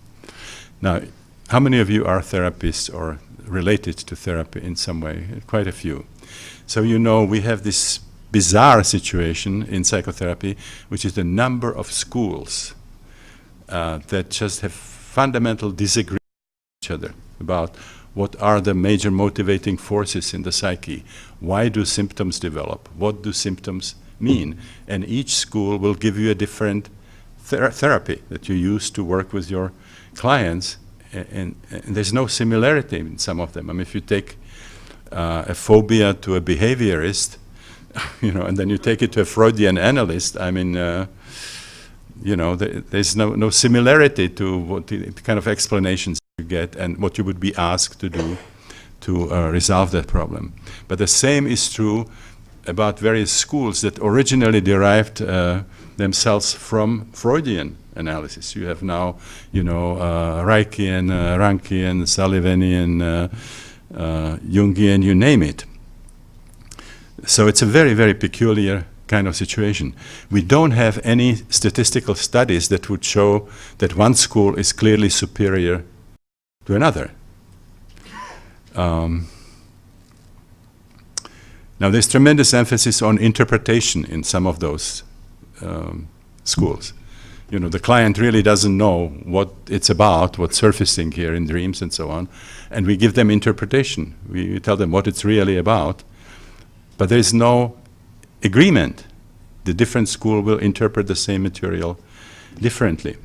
Now, how many of you are therapists or related to therapy in some way? Quite a few. So you know we have this bizarre situation in psychotherapy, which is the number of schools that just have fundamental disagreement with each other about what are the major motivating forces in the psyche, why do symptoms develop, what do symptoms mean, and each school will give you a different therapy that you use to work with your clients, and there's no similarity in some of them. I mean, if you take a phobia to a behaviorist, and then you take it to a Freudian analyst, I mean, there's no similarity to what the kind of explanations you get and what you would be asked to do to resolve that problem. But the same is true about various schools that originally derived themselves from Freudian analysis. You have now, Reichian, Rankian, Sullivanian, Jungian, you name it. So it's a very, very peculiar kind of situation. We don't have any statistical studies that would show that one school is clearly superior to another. Now there's tremendous emphasis on interpretation in some of those schools. The client really doesn't know what it's about, what's surfacing here in dreams and so on, and we give them interpretation. We tell them what it's really about, but there is no agreement. The different school will interpret the same material differently.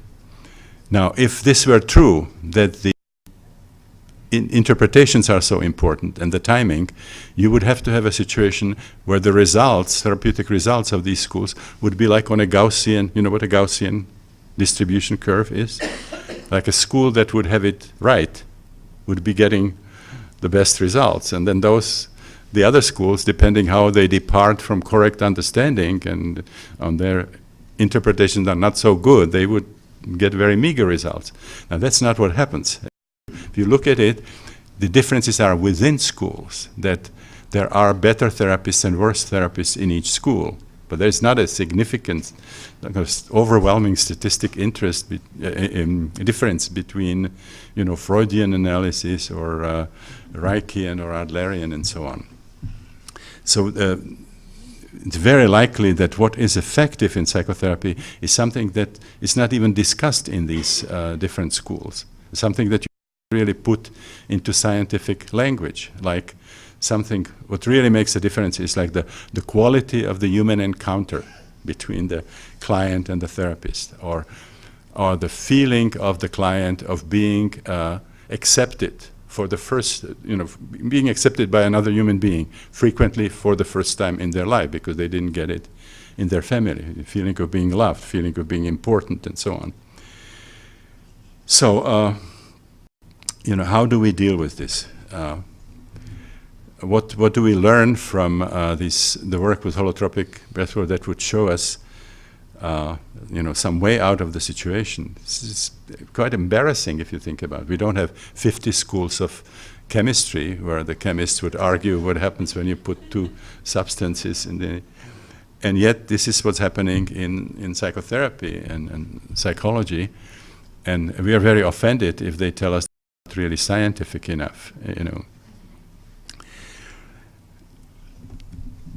Now, if this were true, that the interpretations are so important and the timing, you would have to have a situation where the results, therapeutic results of these schools would be like on a Gaussian, you know what a Gaussian distribution curve is? Like a school that would have it right would be getting the best results. And then the other schools, depending how they depart from correct understanding and on their interpretations are not so good, they would get very meager results. Now that's not what happens. If you look at it, the differences are within schools, that there are better therapists and worse therapists in each school. But there's not a significant, overwhelming statistic difference between, Freudian analysis or Reichian or Adlerian and so on. So it's very likely that what is effective in psychotherapy is something that is not even discussed in these different schools, something that you really put into scientific language, like what really makes a difference is like the quality of the human encounter between the client and the therapist, or the feeling of the client of being accepted for the first, being accepted by another human being, frequently for the first time in their life because they didn't get it in their family, the feeling of being loved, feeling of being important, and so on. So, how do we deal with this? What do we learn from the work with holotropic breathwork that would show us, some way out of the situation? It's quite embarrassing if you think about it. We don't have 50 schools of chemistry where the chemists would argue what happens when you put two substances in the... And yet this is what's happening in psychotherapy and psychology. And we are very offended if they tell us it's not really scientific enough,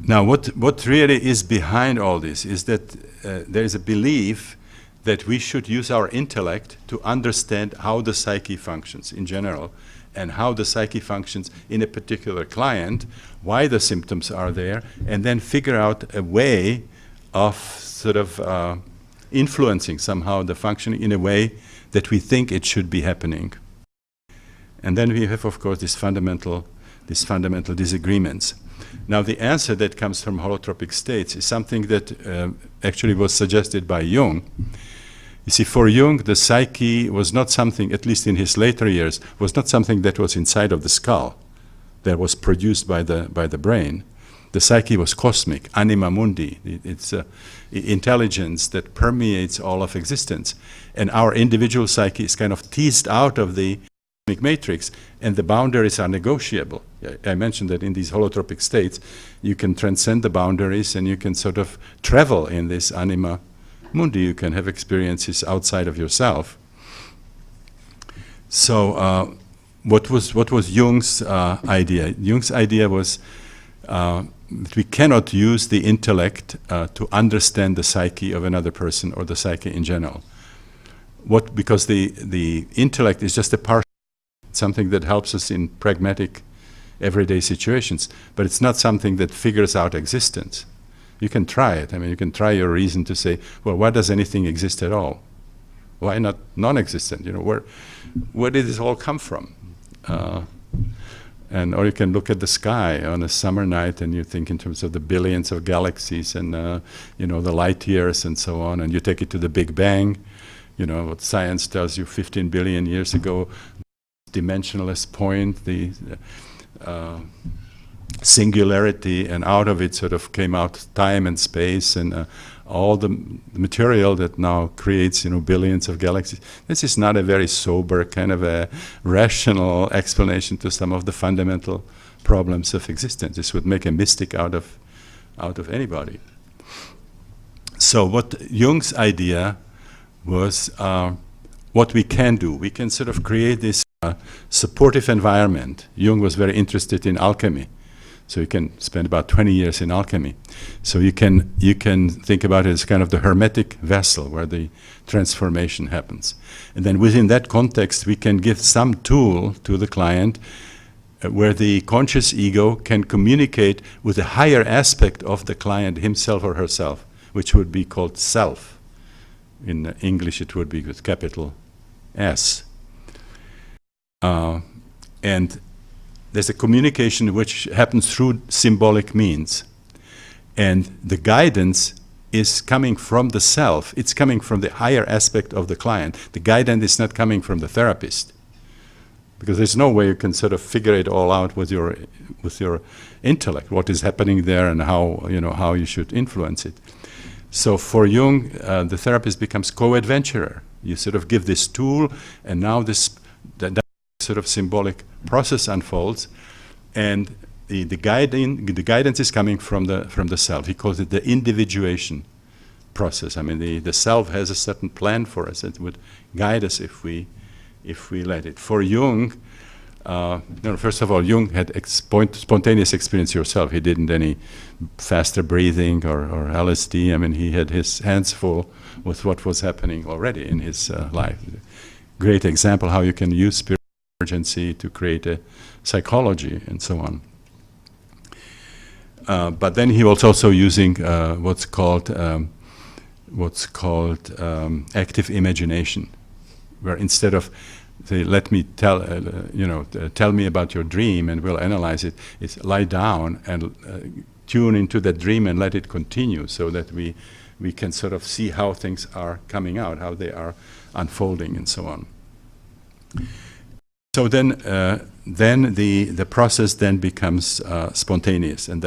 Now, what really is behind all this is that there is a belief that we should use our intellect to understand how the psyche functions in general and how the psyche functions in a particular client, why the symptoms are there, and then figure out a way of sort of influencing somehow the functioning in a way that we think it should be happening. And then we have, of course, these fundamental disagreements. Now, the answer that comes from holotropic states is something that actually was suggested by Jung. You see, for Jung, the psyche was not something, at least in his later years, was not something that was inside of the skull, that was produced by the brain. The psyche was cosmic, anima mundi. It's intelligence that permeates all of existence. And our individual psyche is kind of teased out of the matrix, and the boundaries are negotiable. I mentioned that in these holotropic states, you can transcend the boundaries and you can sort of travel in this anima mundi. You can have experiences outside of yourself. So what was Jung's idea? Jung's idea was that we cannot use the intellect to understand the psyche of another person or the psyche in general. Because the intellect is just a part, something that helps us in pragmatic, everyday situations, but it's not something that figures out existence. You can try it. I mean, you can try your reason to say, well, why does anything exist at all? Why not non-existent? You know, where did this all come from? Or you can look at the sky on a summer night and you think in terms of the billions of galaxies and you know, the light years and so on, and you take it to the Big Bang. You know what science tells you 15 billion years ago, dimensionless point, the singularity, and out of it sort of came out time and space and all the material that now creates, you know, billions of galaxies. This is not a very sober kind of a rational explanation to some of the fundamental problems of existence. This would make a mystic out of anybody. So what Jung's idea was what we can do. We can sort of create this supportive environment. Jung was very interested in alchemy. So you can spend about 20 years in alchemy. So you can think about it as kind of the hermetic vessel where the transformation happens. And then within that context, we can give some tool to the client where the conscious ego can communicate with a higher aspect of the client, himself or herself, which would be called self. In English, it would be with capital S. And there's a communication which happens through symbolic means. And the guidance is coming from the self. It's coming from the higher aspect of the client. The guidance is not coming from the therapist. Because there's no way you can sort of figure it all out with your intellect, what is happening there and how you should influence it. So for Jung, the therapist becomes co-adventurer. You sort of give this tool, and now that sort of symbolic process unfolds, and the guidance is coming from the self. He calls it the individuation process. I mean, the self has a certain plan for us. It would guide us if we let it. For Jung, first of all, Jung had spontaneous experience yourself. He didn't any faster breathing or LSD. I mean, he had his hands full with what was happening already in his life. Great example how you can use spiritual emergency to create a psychology and so on. But then he was also using what's called active imagination, where instead of say, let me tell me about your dream and we'll analyze it, it's lie down and tune into that dream and let it continue, so that we can sort of see how things are coming out, how they are unfolding and so on. So then the process then becomes spontaneous, and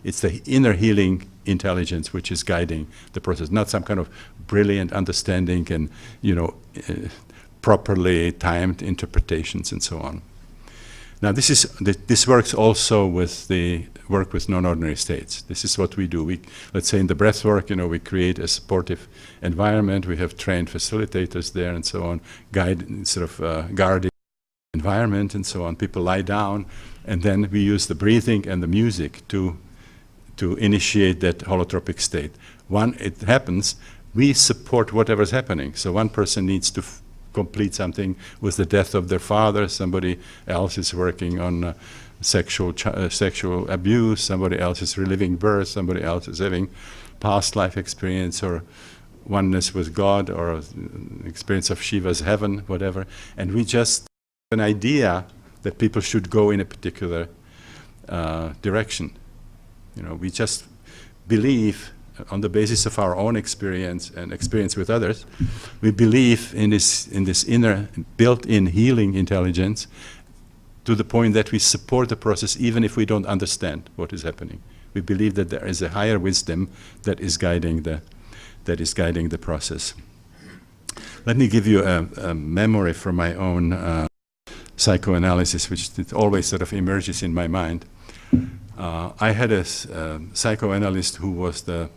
it's the inner healing intelligence which is guiding the process, not some kind of brilliant understanding and properly timed interpretations and so on. Now this works also with the work with non-ordinary states. This is what we do. Let's say in the breathwork, we create a supportive environment. We have trained facilitators there and so on, guarding environment and so on. People lie down, and then we use the breathing and the music to initiate that holotropic state. It happens, we support whatever's happening. So one person needs to complete something with the death of their father, somebody else is working on sexual abuse, somebody else is reliving birth, somebody else is having past life experience or oneness with God or experience of Shiva's heaven, whatever. And we just an idea that people should go in a particular direction. We just believe on the basis of our own experience and experience with others, we believe in this inner built-in healing intelligence to the point that we support the process even if we don't understand what is happening. We believe that there is a higher wisdom that is guiding the process. Let me give you a memory from my own psychoanalysis, which it always sort of emerges in my mind. I had a psychoanalyst who was the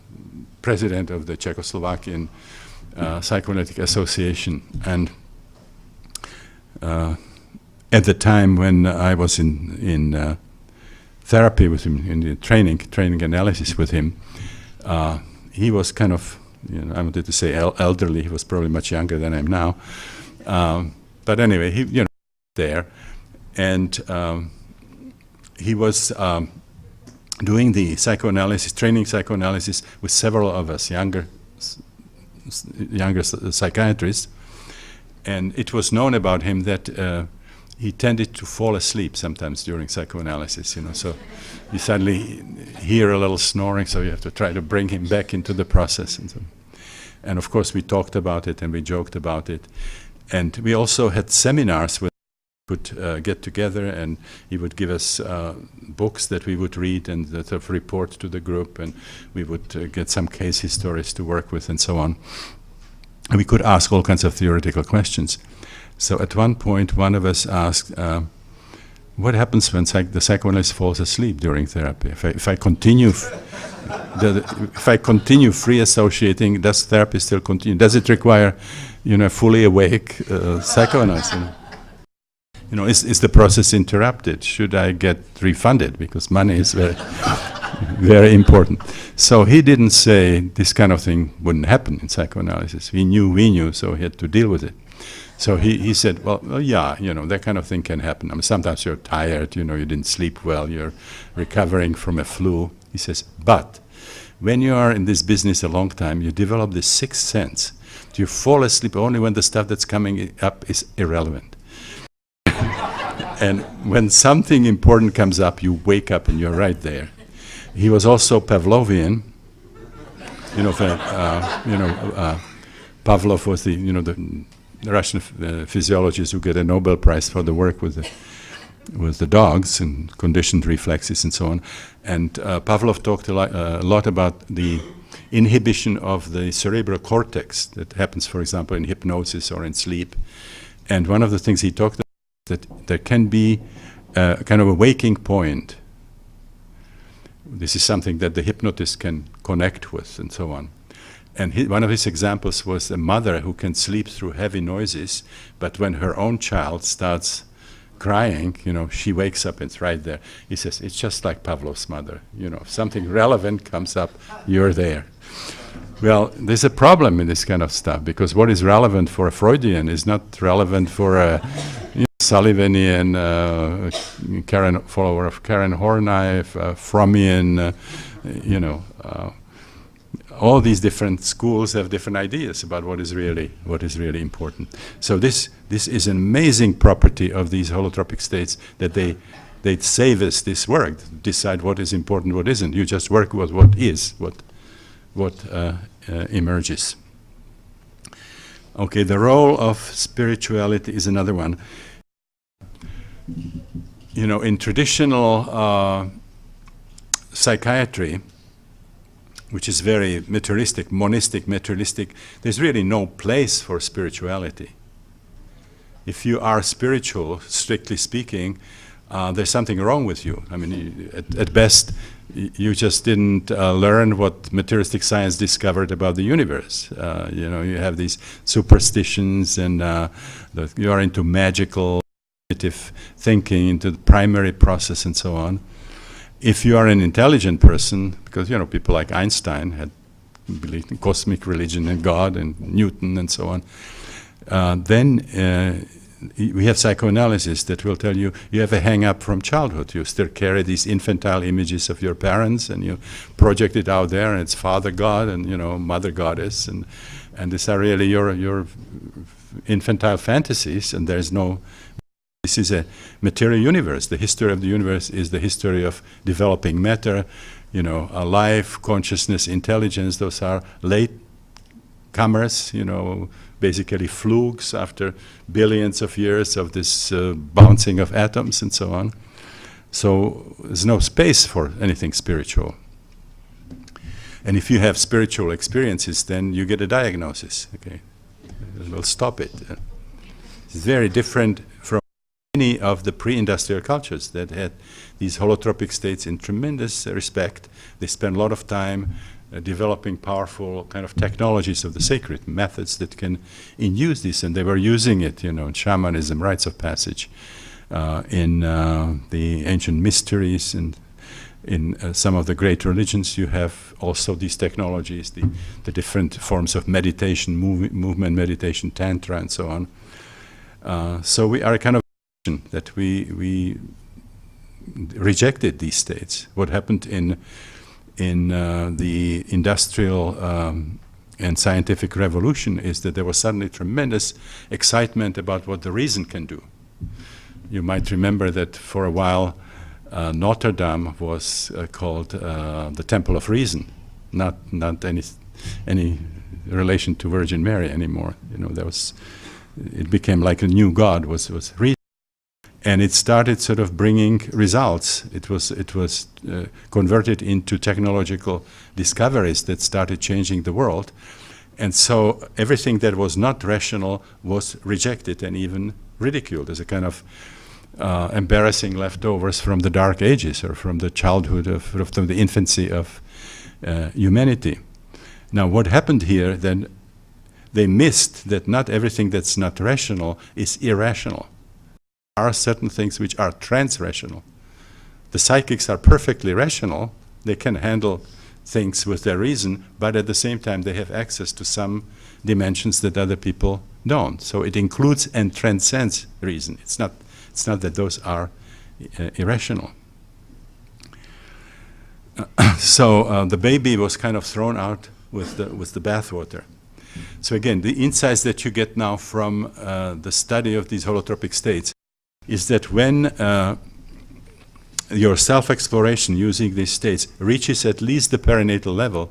president of the Czechoslovakian Psychoanalytic Association, and at the time when I was in therapy with him, in the training analysis with him, he was kind of, I wanted to say elderly. He was probably much younger than I am now, but anyway, he there, and he was doing the training psychoanalysis with several of us younger psychiatrists, and it was known about him that he tended to fall asleep sometimes during psychoanalysis, so you suddenly hear a little snoring, so you have to try to bring him back into the process. And of course we talked about it and we joked about it, and we also had seminars where we would get together, and he would give us books that we would read and that of report to the group, and we would get some case histories to work with and so on. And we could ask all kinds of theoretical questions. So at one point, one of us asked, what happens when the psychoanalyst falls asleep during therapy? If I continue free associating, does therapy still continue? Does it require, fully awake psychoanalyst? Is the process interrupted? Should I get refunded? Because money is very, very important. So he didn't say this kind of thing wouldn't happen in psychoanalysis. We knew, so he had to deal with it. So he said, well, yeah, that kind of thing can happen. I mean, sometimes you're tired, you didn't sleep well, you're recovering from a flu. He says, but when you are in this business a long time, you develop this sixth sense. You fall asleep only when the stuff that's coming up is irrelevant. And when something important comes up, you wake up and you're right there. He was also Pavlovian. Pavlov was the Russian physiologist who get a Nobel Prize for the work with the dogs and conditioned reflexes and so on. And Pavlov talked a lot about the inhibition of the cerebral cortex that happens, for example, in hypnosis or in sleep. And one of the things he talked about that there can be kind of a waking point. This is something that the hypnotist can connect with and so on. And one of his examples was a mother who can sleep through heavy noises, but when her own child starts crying, she wakes up and it's right there. He says, it's just like Pavlov's mother. If something relevant comes up, you're there. Well, there's a problem in this kind of stuff, because what is relevant for a Freudian is not relevant for a Sullivanian follower of Karen Horney, Frommian, all these different schools have different ideas about what is really important. So this is an amazing property of these holotropic states, that they save us this work, decide what is important, what isn't. You just work with what is, what emerges. Okay, the role of spirituality is another one. In traditional psychiatry, which is very monistic, materialistic, there's really no place for spirituality. If you are spiritual, strictly speaking, there's something wrong with you. I mean, at best, you just didn't learn what materialistic science discovered about the universe. You have these superstitions, and you are into magical thinking, into the primary process, and so on. If you are an intelligent person, because people like Einstein had believed in cosmic religion and God and Newton and so on, then we have psychoanalysis that will tell you have a hang-up from childhood. You still carry these infantile images of your parents, and you project it out there, and it's Father God and Mother Goddess, and these are really your infantile fantasies, and there's no. This is a material universe. The history of the universe is the history of developing matter, a life, consciousness, intelligence. Those are late comers, basically flukes after billions of years of this bouncing of atoms and so on. So there's no space for anything spiritual. And if you have spiritual experiences, then you get a diagnosis. Okay, we'll stop it. It's very different from many of the pre-industrial cultures that had these holotropic states in tremendous respect. They spent a lot of time developing powerful kind of technologies of the sacred, methods that can induce this, and they were using it, in shamanism, rites of passage, in the ancient mysteries, and in some of the great religions. You have also these technologies, the different forms of meditation, movement meditation, tantra, and so on. So we are kind of that we rejected these states. What happened in the industrial and scientific revolution is that there was suddenly tremendous excitement about what the reason can do. You might remember that for a while Notre Dame was called the Temple of Reason, not any relation to Virgin Mary anymore. It became like a new god was reason. And it started sort of bringing results. It was converted into technological discoveries that started changing the world. And so everything that was not rational was rejected and even ridiculed as a kind of embarrassing leftovers from the Dark Ages or from the childhood from the infancy of humanity. Now, what happened here, then they missed that not everything that's not rational is irrational. There are certain things which are transrational. The psychics are perfectly rational. They can handle things with their reason, but at the same time they have access to some dimensions that other people don't. So it includes and transcends reason. It's not that those are irrational. So the baby was kind of thrown out with the bathwater. So again, the insights that you get now from the study of these holotropic states is that when your self-exploration using these states reaches at least the perinatal level,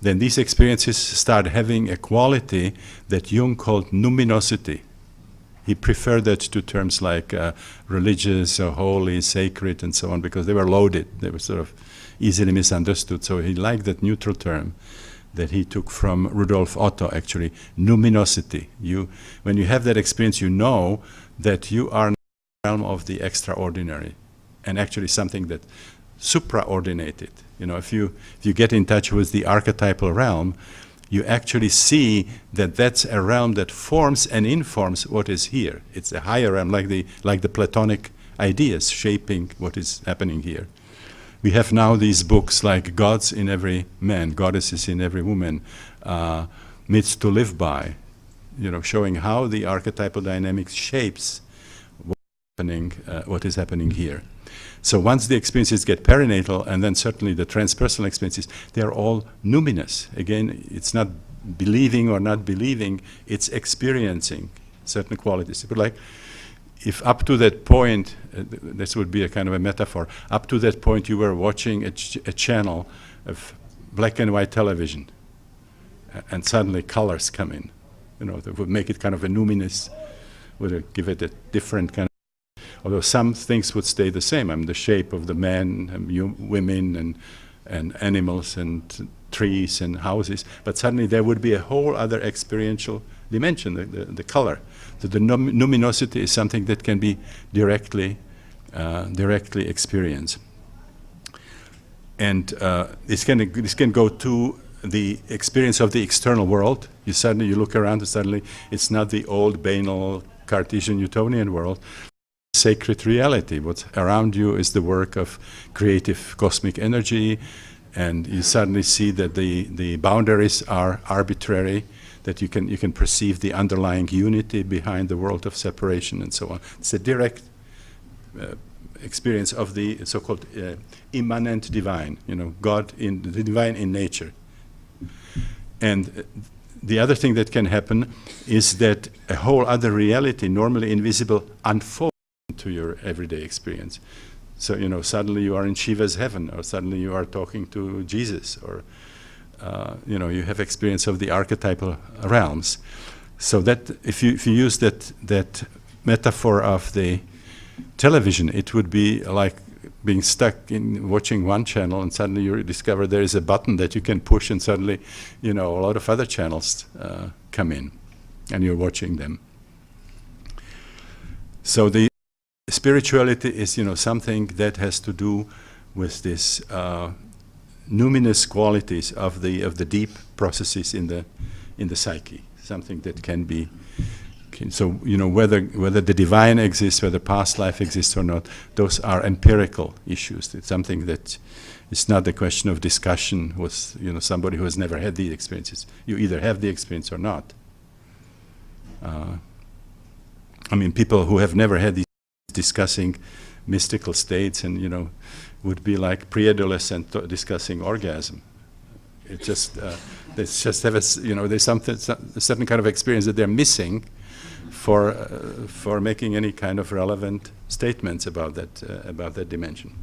then these experiences start having a quality that Jung called numinosity. He preferred that to terms like religious or holy, sacred, and so on, because they were loaded. They were sort of easily misunderstood. So he liked that neutral term that he took from Rudolf Otto, actually, numinosity. When you have that experience, you know that you are in the realm of the extraordinary, and actually something that supraordinated. If you get in touch with the archetypal realm, you actually see that that's a realm that forms and informs what is here. It's a higher realm, like the Platonic ideas shaping what is happening here. We have now these books like Gods in Every Man, Goddesses in Every Woman, Myths to Live By, showing how the archetypal dynamics shapes what is happening here. So once the experiences get perinatal, and then certainly the transpersonal experiences, they're all numinous. Again, it's not believing or not believing, it's experiencing certain qualities. But like, if up to that point, this would be a kind of a metaphor, up to that point you were watching a channel of black and white television, and suddenly colors come in, that would make it kind of a numinous, would give it a different kind of, although some things would stay the same. The shape of the men, women, and animals, and trees, and houses. But suddenly there would be a whole other experiential dimension, the color. The numinosity is something that can be directly experienced. And this can go to the experience of the external world. You look around, and suddenly it's not the old banal Cartesian Newtonian world. Sacred reality. What's around you is the work of creative cosmic energy, and you suddenly see that the boundaries are arbitrary, that you can perceive the underlying unity behind the world of separation, and so on. It's a direct experience of the so-called immanent divine, God in the divine in nature. And the other thing that can happen is that a whole other reality, normally invisible, unfolds to your everyday experience. So, suddenly you are in Shiva's heaven, or suddenly you are talking to Jesus, or, you have experience of the archetypal realms. So that if you use that metaphor of the television, it would be like being stuck in watching one channel, and suddenly you discover there is a button that you can push, and suddenly, a lot of other channels come in, and you're watching them. So the spirituality is, something that has to do with this numinous qualities of the deep processes in the psyche, something that can be. So, whether the divine exists, whether past life exists or not, those are empirical issues. It's something that is not a question of discussion with, somebody who has never had these experiences. You either have the experience or not. People who have never had these discussing mystical states and, would be like pre-adolescent discussing orgasm. It just, they just have there's a certain kind of experience that they're missing for making any kind of relevant statements about that dimension.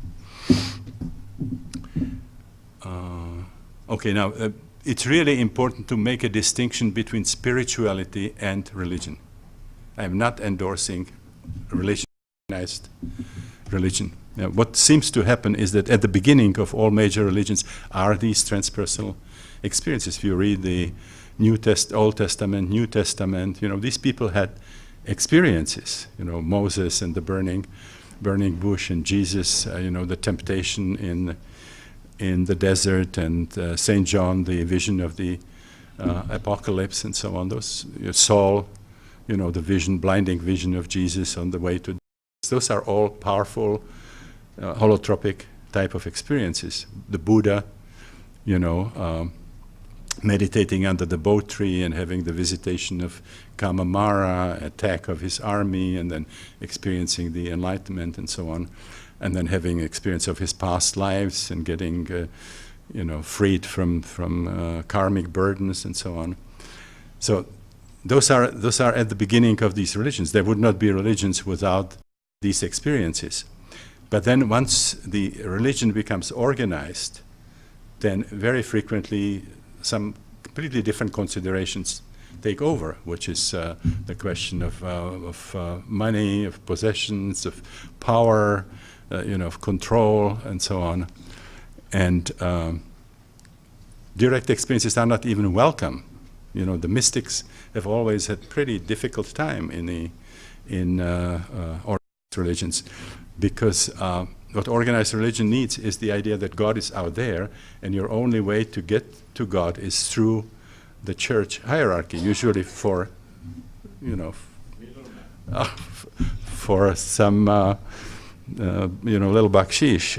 Okay, now it's really important to make a distinction between spirituality and religion. I am not endorsing religionized religion. Now, what seems to happen is that at the beginning of all major religions are these transpersonal experiences. If you read the Old Testament, New Testament, these people had experiences. Moses and the burning bush, and Jesus, the temptation in the desert, and Saint John, the vision of the apocalypse, and so on. Those Saul, the blinding vision of Jesus on the way to. Those are all powerful holotropic type of experiences. The Buddha, meditating under the bo tree and having the visitation of Kamamara, attack of his army, and then experiencing the enlightenment and so on, and then having experience of his past lives and getting, freed from karmic burdens and so on. So those are at the beginning of these religions. There would not be religions without these experiences. But then once the religion becomes organized, then very frequently some completely different considerations take over, which is the question of money, of possessions, of power, of control, and so on. And direct experiences are not even welcome. The mystics have always had pretty difficult time in organized religions, because what organized religion needs is the idea that God is out there, and your only way to get to God is through the church hierarchy, usually for some little bakshish.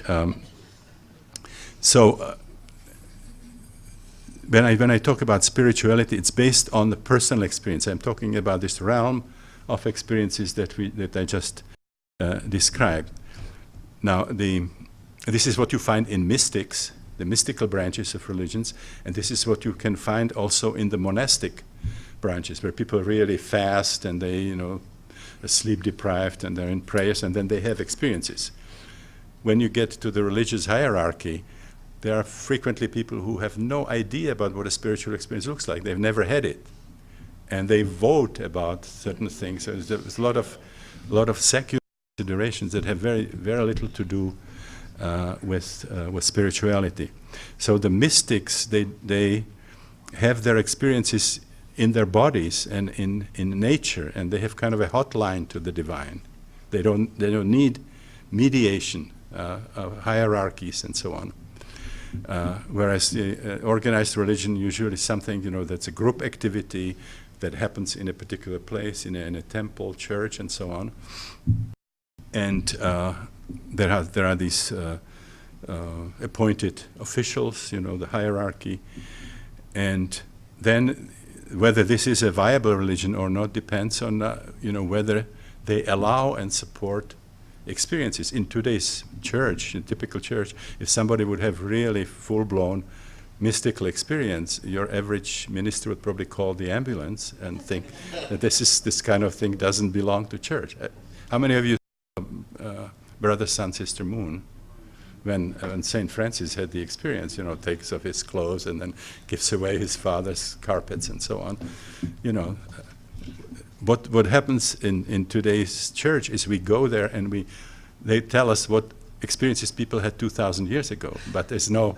When I talk about spirituality, it's based on the personal experience. I'm talking about this realm of experiences that I just described. Now, this is what you find in mystics, the mystical branches of religions, and this is what you can find also in the monastic branches, where people really fast and they, are sleep deprived and they're in prayers, and then they have experiences. When you get to the religious hierarchy, there are frequently people who have no idea about what a spiritual experience looks like. They've never had it, and they vote about certain things. So there's a lot of secular considerations that have very, very little to do with spirituality. So the mystics, they have their experiences in their bodies and in nature, and they have kind of a hotline to the divine. They don't need mediation, hierarchies, and so on. Whereas the organized religion usually is something, that's a group activity that happens in a particular place, in a temple, church, and so on. And there are these appointed officials, the hierarchy. And then whether this is a viable religion or not depends on, whether they allow and support experiences. In today's church, in typical church, if somebody would have really full-blown mystical experience, your average minister would probably call the ambulance and think that this kind of thing doesn't belong to church. How many of you Brother, Sun, Sister Moon, when St. Francis had the experience, takes off his clothes and then gives away his father's carpets and so on. What happens in today's church is we go there and they tell us what experiences people had 2,000 years ago, but there's no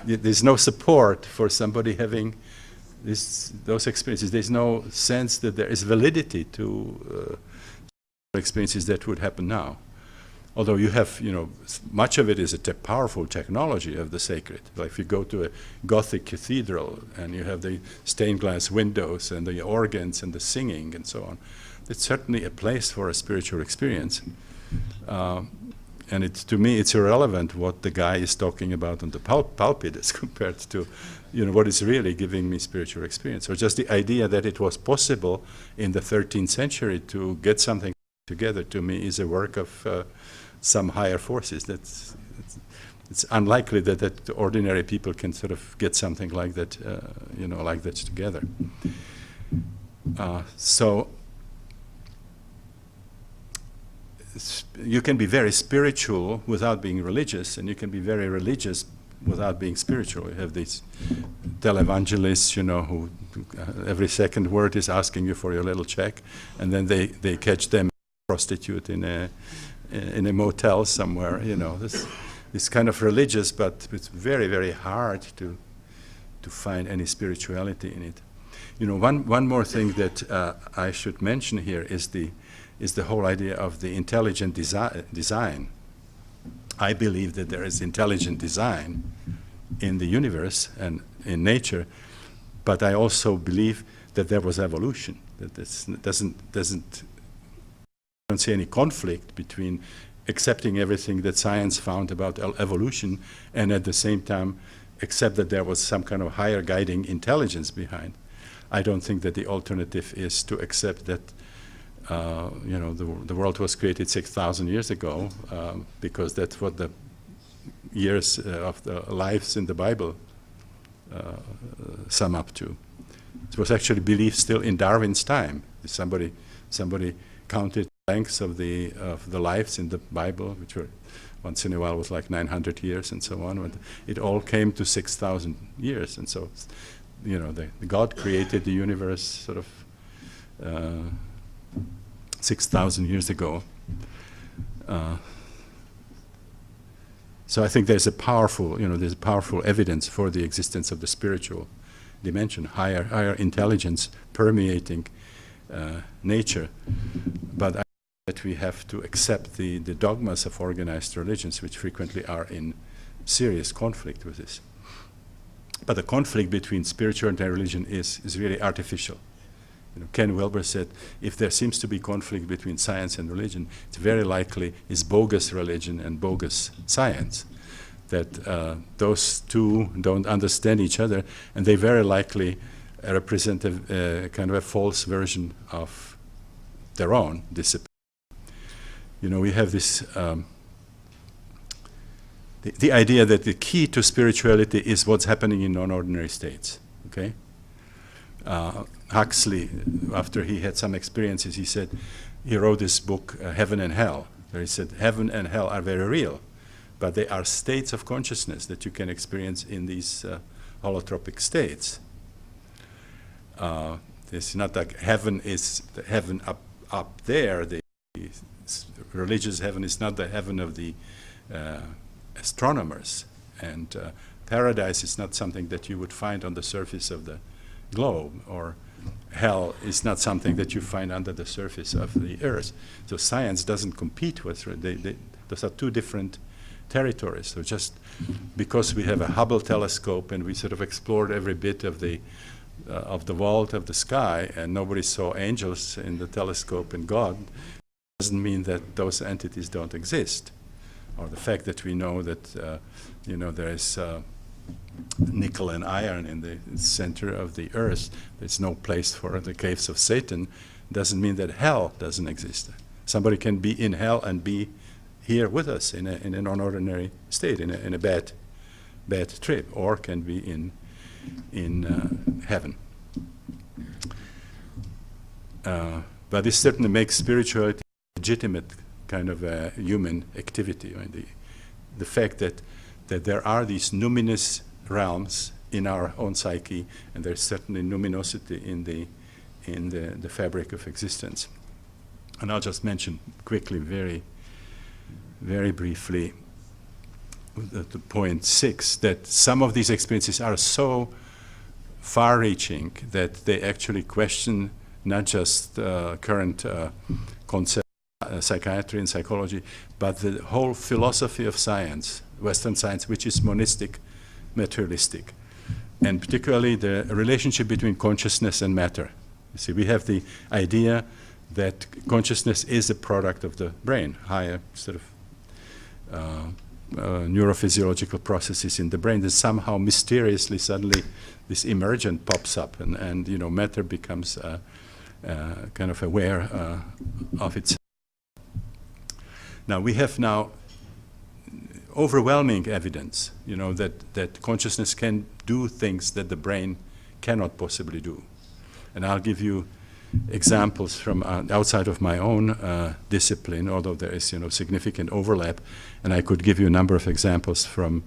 there's no support for somebody having those experiences. There's no sense that there is validity to experiences that would happen now. Although you have, much of it is a powerful technology of the sacred. Like if you go to a Gothic cathedral and you have the stained glass windows and the organs and the singing and so on, it's certainly a place for a spiritual experience. And to me, it's irrelevant what the guy is talking about on the pulpit as compared to, what is really giving me spiritual experience. Or just the idea that it was possible in the 13th century to get something together, to me, is a work of some higher forces. It's unlikely that ordinary people can sort of get something like that, like that together. So you can be very spiritual without being religious, and you can be very religious without being spiritual. You have these televangelists, who every second word is asking you for your little check, and then they catch them prostitute in a motel somewhere. This kind of religious, but it's very, very hard to find any spirituality in it. One more thing that I should mention here is the whole idea of the intelligent design. I believe that there is intelligent design in the universe and in nature, but I also believe that there was evolution. That this I don't see any conflict between accepting everything that science found about evolution and at the same time accept that there was some kind of higher guiding intelligence behind. I don't think that the alternative is to accept that the world was created 6,000 years ago, because that's what the years of the lives in the Bible sum up to. It was actually believed still in Darwin's time. Somebody counted lengths of the lives in the Bible, which were once in a while was like 900 years and so on. It all came to 6,000 years, and so God created the universe sort of 6,000 years ago. So I think there's a powerful evidence for the existence of the spiritual dimension, higher intelligence permeating nature. But I think that we have to accept the dogmas of organized religions, which frequently are in serious conflict with this. But the conflict between spirituality and religion is really artificial. Ken Wilber said, if there seems to be conflict between science and religion, it's very likely is bogus religion and bogus science. That those two don't understand each other, and they very likely represent a kind of a false version of their own discipline. We have this the idea that the key to spirituality is what's happening in non-ordinary states. Okay. Huxley, after he had some experiences, he wrote this book, Heaven and Hell, where he said heaven and hell are very real, but they are states of consciousness that you can experience in these holotropic states. It's not like heaven is the heaven up there. The religious heaven is not the heaven of the astronomers, and paradise is not something that you would find on the surface of the globe, or hell is not something that you find under the surface of the earth. So science doesn't compete with those are two different territories. So just because we have a Hubble telescope and we sort of explored every bit of the vault of the sky and nobody saw angels in the telescope and God, doesn't mean that those entities don't exist. Or the fact that we know that there is nickel and iron in the center of the earth, there's no place for the caves of Satan, doesn't mean that hell doesn't exist. Somebody can be in hell and be here with us in a non-ordinary state, in a bad trip, or can be in heaven. But this certainly makes spirituality a legitimate kind of a human activity. I mean, the fact that there are these numinous realms in our own psyche, and there's certainly luminosity in the fabric of existence. And I'll just mention quickly, very, very briefly, the point 6, that some of these experiences are so far-reaching that they actually question not just current concept psychiatry and psychology, but the whole philosophy of science, Western science, which is monistic, materialistic, and particularly the relationship between consciousness and matter. You see, we have the idea that consciousness is a product of the brain, higher sort of neurophysiological processes in the brain that somehow mysteriously suddenly this emergent pops up, and you know, matter becomes kind of aware of itself. Now we have now overwhelming evidence, you know, that consciousness can do things that the brain cannot possibly do. And I'll give you examples from outside of my own discipline, although there is, you know, significant overlap, and I could give you a number of examples from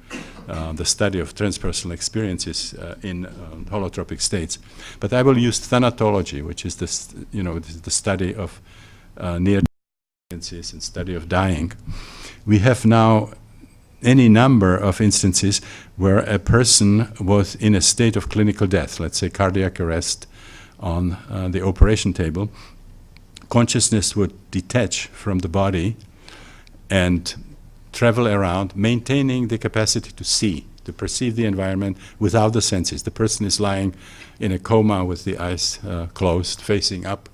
the study of transpersonal experiences in holotropic states. But I will use thanatology, which is the study of near experiences and study of dying. We have now any number of instances where a person was in a state of clinical death, let's say cardiac arrest, on the operation table. Consciousness would detach from the body and travel around, maintaining the capacity to see, to perceive the environment without the senses. The person is lying in a coma with the eyes closed, facing up,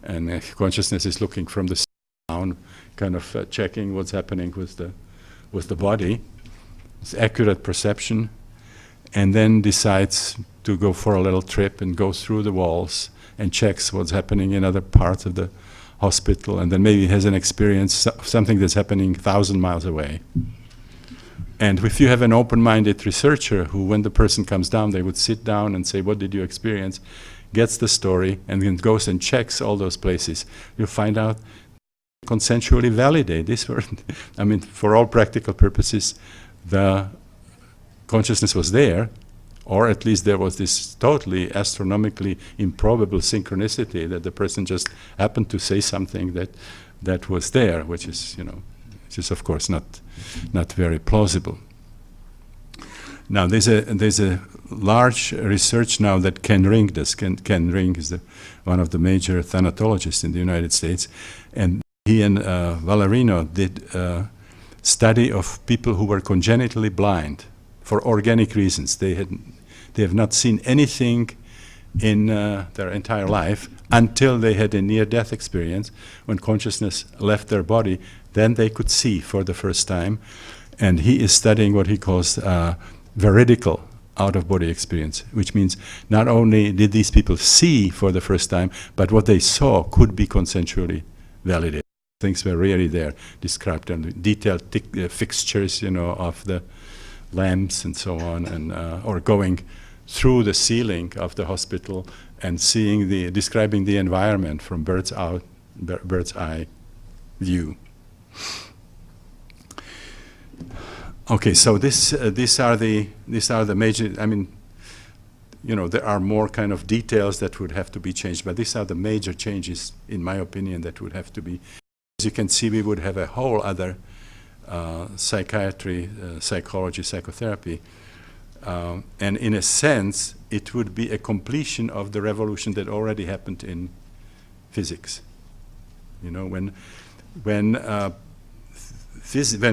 and consciousness is looking from the down, kind of checking what's happening with the body. It's accurate perception, and then decides to go for a little trip and goes through the walls and checks what's happening in other parts of the hospital, and then maybe has an experience of something that's happening 1,000 miles away. And if you have an open-minded researcher who, when the person comes down, they would sit down and say, what did you experience? Gets the story, and then goes and checks all those places. You'll find out consensually validate this. I mean, for all practical purposes, the consciousness was there, or at least there was this totally astronomically improbable synchronicity that the person just happened to say something that was there, which is, you know, which is of course not very plausible. Now there's a large research now that Ken Ring does. Ken Ring is one of the major thanatologists in the United States, and he and Valerino did a study of people who were congenitally blind for organic reasons. They have not seen anything in their entire life until they had a near-death experience. When consciousness left their body, then they could see for the first time. And he is studying what he calls veridical out-of-body experience, which means not only did these people see for the first time, but what they saw could be consensually validated. Things were really there, described and detailed fixtures, you know, of the lamps and so on, and or going through the ceiling of the hospital and describing the environment from bird's eye view. Okay, so these are the major. I mean, you know, there are more kind of details that would have to be changed, but these are the major changes, in my opinion, that would have to be. As you can see, we would have a whole other psychiatry, psychology, psychotherapy, and in a sense, it would be a completion of the revolution that already happened in physics. You know, when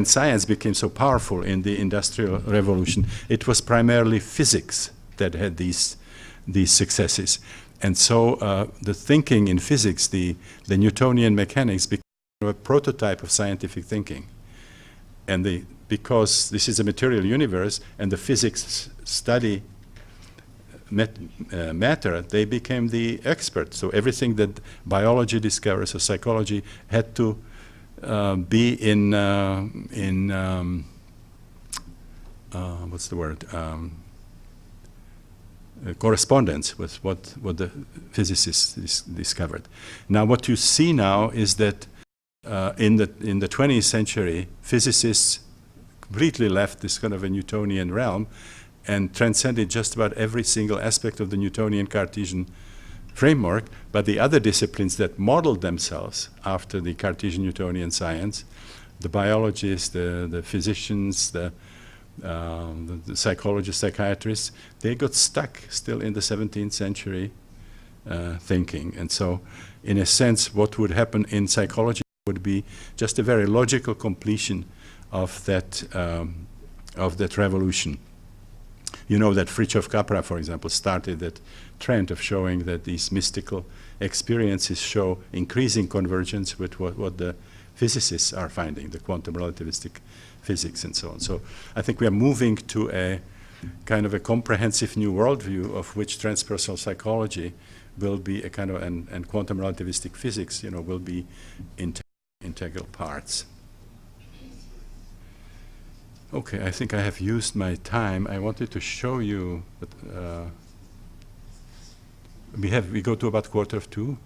science became so powerful in the Industrial Revolution, it was primarily physics that had these successes, and so the thinking in physics, the Newtonian mechanics, became a prototype of scientific thinking. And because this is a material universe and the physics study matter, they became the experts. So everything that biology discovers or psychology had to be in what's the word? Correspondence with what the physicists discovered. Now what you see now is that in the 20th century, physicists completely left this kind of a Newtonian realm and transcended just about every single aspect of the Newtonian Cartesian framework, but the other disciplines that modeled themselves after the Cartesian Newtonian science, the biologists, the physicians, the psychologists, psychiatrists, they got stuck still in the 17th century thinking. And so, in a sense, what would happen in psychology would be just a very logical completion of that revolution. You know that Fritjof Capra, for example, started that trend of showing that these mystical experiences show increasing convergence with what the physicists are finding, the quantum relativistic physics and so on. So I think we are moving to a kind of a comprehensive new worldview of which transpersonal psychology will be a kind of, and quantum relativistic physics, you know, will be integral parts. Okay, I think I have used my time. I wanted to show you, we go to about 1:45.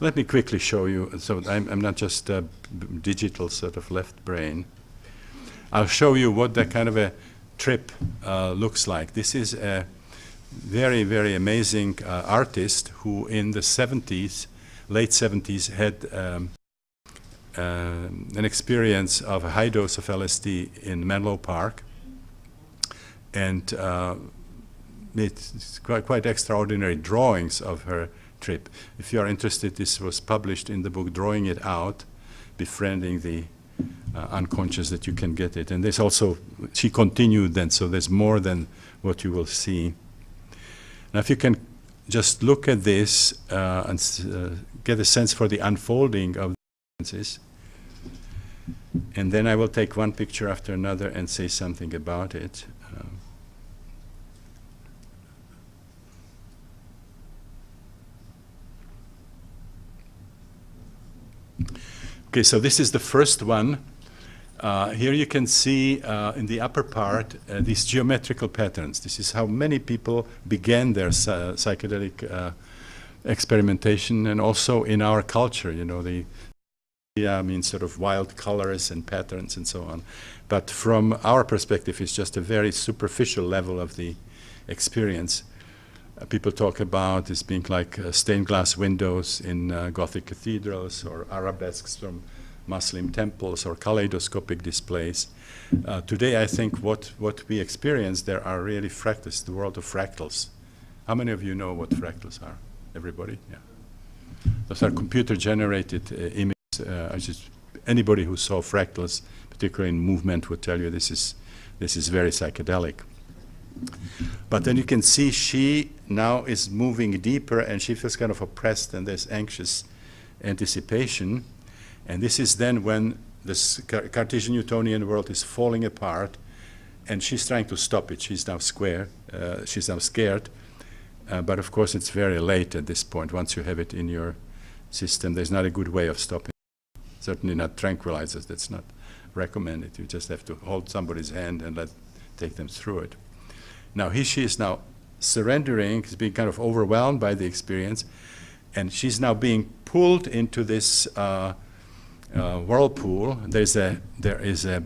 Let me quickly show you, so I'm not just a digital sort of left brain. I'll show you what that kind of a trip looks like. This is a very, very amazing artist who in the 70s, late 70s, had an experience of a high dose of LSD in Menlo Park, and made quite extraordinary drawings of her trip. If you are interested, this was published in the book Drawing It Out, Befriending the Unconscious, that you can get it. And there's also, she continued then, so there's more than what you will see. Now if you can just look at this and get a sense for the unfolding of the experiences, and then I will take one picture after another and say something about it. Okay, so this is the first one. Here you can see in the upper part these geometrical patterns. This is how many people began their psychedelic experimentation, and also in our culture, you know, the means sort of wild colors and patterns and so on. But from our perspective, it's just a very superficial level of the experience. People talk about this being like stained glass windows in Gothic cathedrals, or arabesques from Muslim temples, or kaleidoscopic displays. Today, I think what we experience there are really fractals, the world of fractals. How many of you know what fractals are? Everybody? Yeah. Those are computer-generated images. Anybody who saw fractals, particularly in movement, would tell you this is very psychedelic. But then you can see she now is moving deeper, and she feels kind of oppressed, and there's anxious anticipation. And this is then when this Cartesian Newtonian world is falling apart, and she's trying to stop it. She's now scared. But of course, it's very late at this point. Once you have it in your system, there's not a good way of stopping it. Certainly not tranquilizers. That's not recommended. You just have to hold somebody's hand and take them through it. Now, she is now surrendering, is being kind of overwhelmed by the experience, and she's now being pulled into this whirlpool. There is a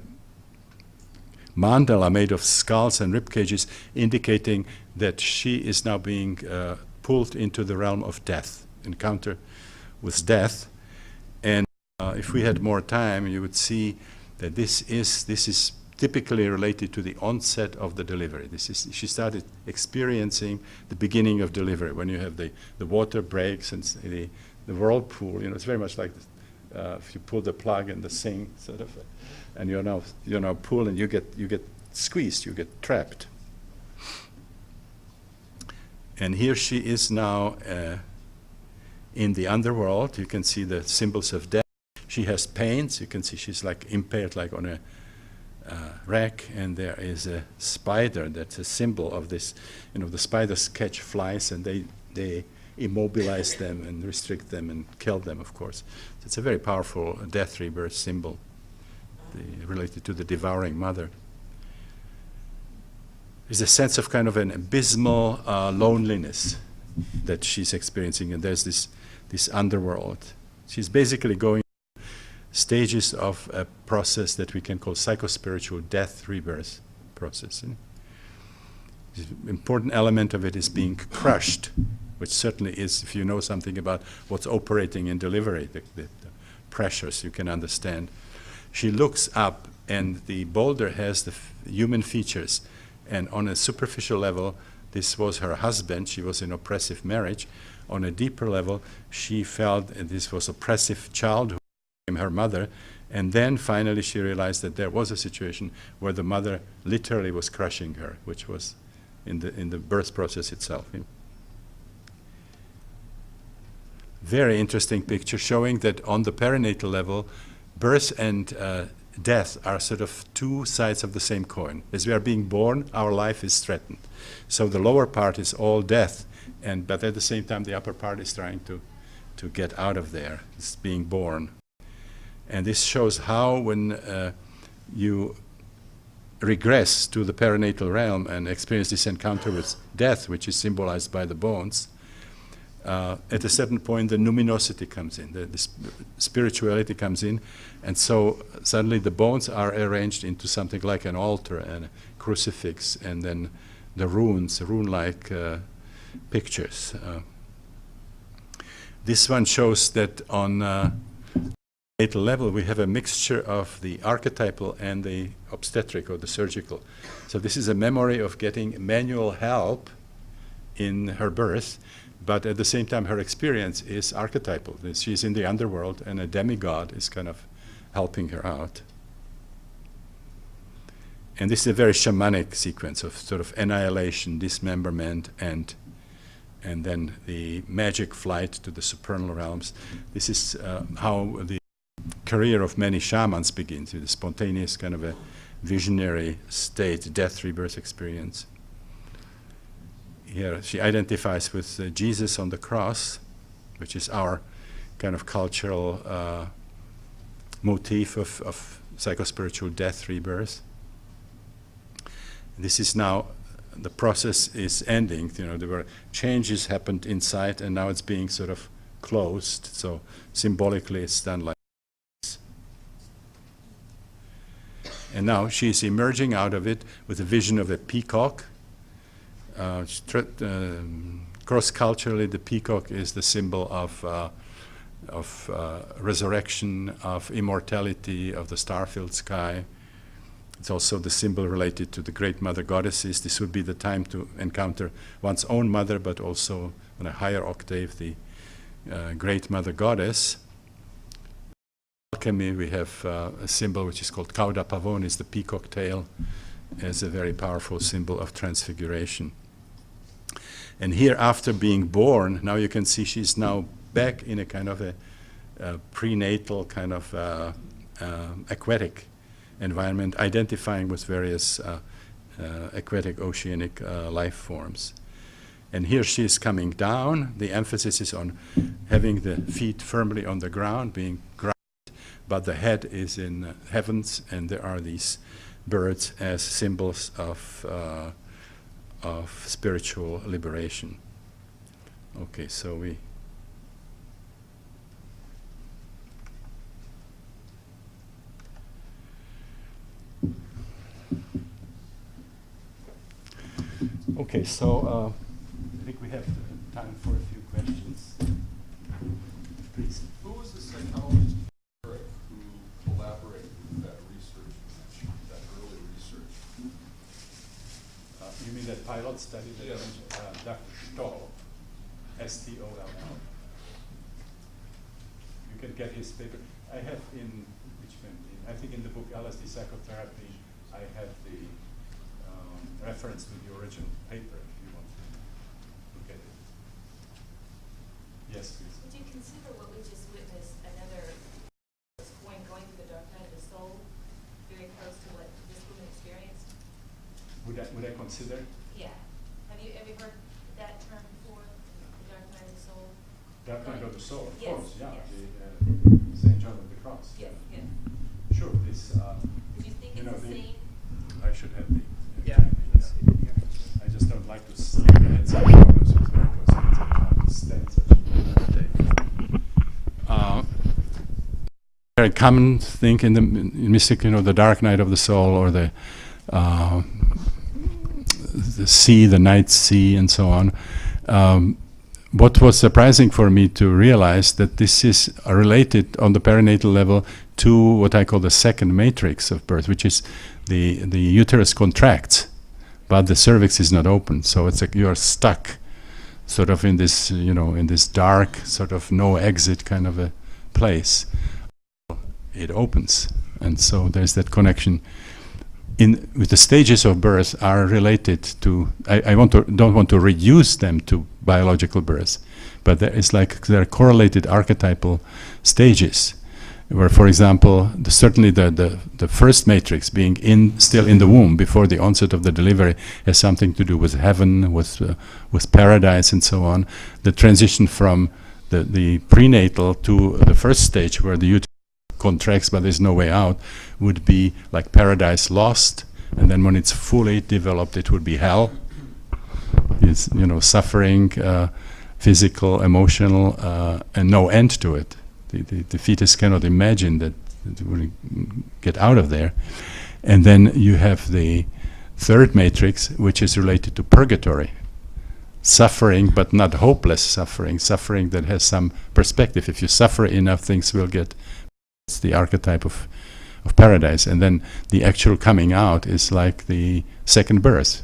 mandala made of skulls and rib cages, indicating that she is now being pulled into the realm of death, encounter with death. And if we had more time, you would see that this is typically related to the onset of the delivery. She started experiencing the beginning of delivery, when you have the water breaks and the whirlpool. You know, it's very much like if you pull the plug in the sink, sort of, and you're now pulled, and you get squeezed, you get trapped. And here she is now in the underworld. You can see the symbols of death. She has pains. You can see she's like impaled, like on a rack, and there is a spider that's a symbol of this. You know, the spiders catch flies, and they immobilize them and restrict them and kill them, of course. So it's a very powerful death rebirth symbol related to the devouring mother. There's a sense of kind of an abysmal loneliness that she's experiencing, and there's this underworld. She's basically going stages of a process that we can call psychospiritual death rebirth process. The important element of it is being crushed, which certainly is, if you know something about what's operating in delivery, the pressures you can understand. She looks up, and the boulder has the human features, and on a superficial level, this was her husband. She was in oppressive marriage. On a deeper level, she felt this was oppressive childhood, her mother. And then finally she realized that there was a situation where the mother literally was crushing her, which was in the birth process itself. Very interesting picture showing that on the perinatal level, birth and death are sort of two sides of the same coin. As we are being born, our life is threatened. So the lower part is all death, but at the same time the upper part is trying to get out of there. It's being born. And this shows how when you regress to the perinatal realm and experience this encounter with death, which is symbolized by the bones, at a certain point the luminosity comes in, the spirituality comes in, and so suddenly the bones are arranged into something like an altar and a crucifix, and then the runes, rune-like pictures. This one shows that on perinatal level we have a mixture of the archetypal and the obstetric or the surgical. So this is a memory of getting manual help in her birth, but at the same time her experience is archetypal. She's in the underworld and a demigod is kind of helping her out. And this is a very shamanic sequence of sort of annihilation, dismemberment, and then the magic flight to the supernal realms. This is how the career of many shamans begins, with a spontaneous kind of a visionary state, death, rebirth experience. Here she identifies with Jesus on the cross, which is our kind of cultural motif of psychospiritual death, rebirth. This is now, the process is ending. You know, there were changes happened inside, and now it's being sort of closed. So symbolically, it's done like this. And now she's emerging out of it with a vision of a peacock. Cross-culturally, the peacock is the symbol of resurrection, of immortality, of the star-filled sky. It's also the symbol related to the great mother goddesses. This would be the time to encounter one's own mother, but also on a higher octave, the great mother goddess. In alchemy, we have a symbol which is called cauda pavonis, the peacock tail, as a very powerful symbol of transfiguration. And here, after being born, now you can see she's now back in a kind of a prenatal kind of aquatic environment, identifying with various aquatic oceanic life forms. And here she is coming down. The emphasis is on having the feet firmly on the ground, being grounded, but the head is in heavens, and there are these birds as symbols of spiritual liberation. Okay, so we I think we have time for a few questions. Please. Who was the psychologist who collaborated with that research, that early research? You mean that pilot study that Yes. Dr. Stoll, S-T-O-L-L. You can get his paper. I have in, I think in the book LSD Psychotherapy, I have the reference to the original paper if you want to look at it. Yes, please. Would you consider what we just witnessed, another going through the dark night of the soul, very close to what this woman experienced? Would I consider? Yeah. Have you ever heard that term before, the dark night of the soul? Dark Night of the Soul, of Yes, course, yeah. yes. The St. John of the Cross. Yes, yes. Sure, this, Did you think you know, it's the same? I should have the. Yeah. I just don't like to stick the heads on problems with very close heads. I can't stand such a very common thing in the mystic, you know, the dark night of the soul, or the sea, the night sea, and so on. What was surprising for me to realize that this is related on the perinatal level to what I call the second matrix of birth, which is the uterus contracts, but the cervix is not open. So it's like you're stuck sort of in this, you know, in this dark sort of no exit kind of a place. it opens. And so there's that connection. With the stages of birth are related to, don't want to reduce them to biological birth, but there are correlated archetypal stages where, for example, certainly the first matrix being still in the womb before the onset of the delivery has something to do with heaven, with paradise and so on. The transition from the prenatal to the first stage where the uterus contracts but there's no way out would be like paradise lost, and then when it's fully developed it would be hell. It's suffering, physical, emotional, and no end to it. The fetus cannot imagine that it will get out of there. And then you have the third matrix, which is related to purgatory. Suffering, but not hopeless suffering, suffering that has some perspective. If you suffer enough, things will get. It's the archetype of paradise. And then the actual coming out is like the second birth.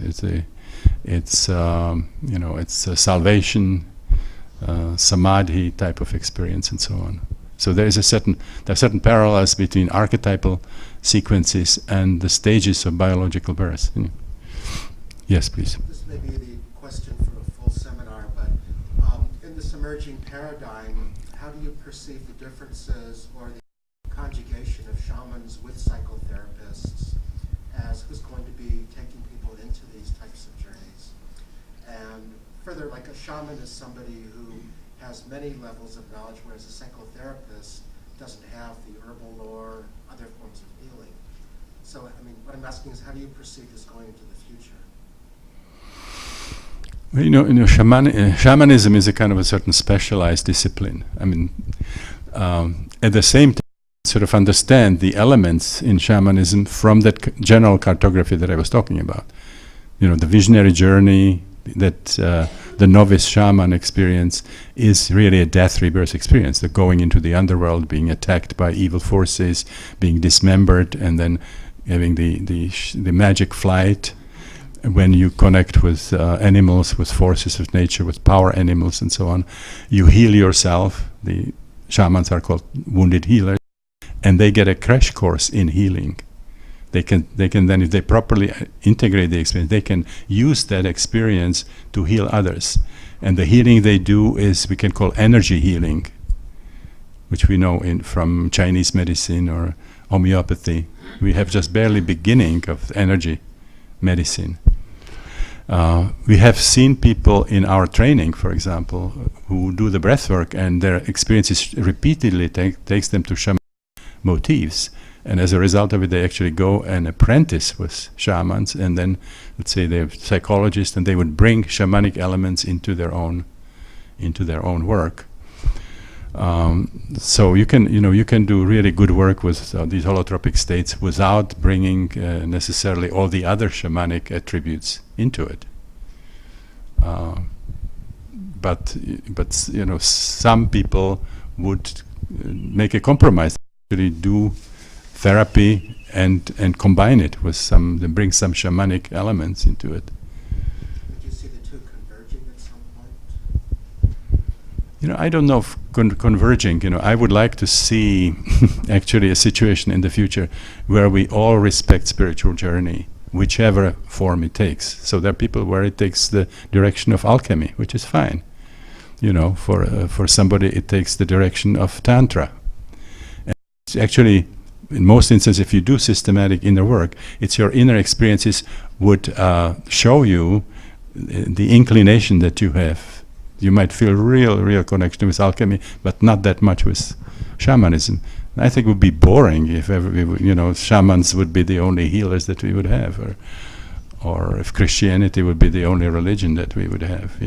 It's a salvation, samadhi type of experience, and so on. So there are certain parallels between archetypal sequences and the stages of biological birth. Yes, please. This may be the question for a full seminar, but in this emerging paradigm, how do you perceive the differences or the conjugation of shamans with psychotherapists as who's going to be taking people into these types of journeys? And further, like a shaman is somebody who has many levels of knowledge, whereas a psychotherapist doesn't have the herbal lore, other forms of healing. So, I mean, what I'm asking is, how do you perceive this going into the future? Well, shamanism is a kind of a certain specialized discipline. I mean, at the same time, sort of understand the elements in shamanism from that general cartography that I was talking about. The visionary journey that the novice shaman experience is really a death rebirth experience. The going into the underworld, being attacked by evil forces, being dismembered, and then having the magic flight when you connect with animals, with forces of nature, with power animals and so on. You heal yourself. The shamans are called wounded healers, and they get a crash course in healing. They can then, if they properly integrate the experience, they can use that experience to heal others. And the healing they do is we can call energy healing, which we know from Chinese medicine or homeopathy. We have just barely beginning of energy medicine. We have seen people in our training, for example, who do the breathwork, and their experiences repeatedly takes them to shaman motifs. And as a result of it, they actually go and apprentice with shamans, and then, let's say, they're psychologists, and they would bring shamanic elements into their own work. So you can do really good work with these holotropic states without bringing necessarily all the other shamanic attributes into it. But some people would make a compromise, actually do therapy and combine it with bring some shamanic elements into it. Would you see the two converging at some point? I don't know if converging. I would like to see actually a situation in the future where we all respect spiritual journey, whichever form it takes. So there are people where it takes the direction of alchemy, which is fine. For somebody it takes the direction of tantra. And it's actually, in most instances, if you do systematic inner work, it's your inner experiences would show you the inclination that you have. You might feel real connection with alchemy, but not that much with shamanism. I think it would be boring if shamans would be the only healers that we would have, or if Christianity would be the only religion that we would have.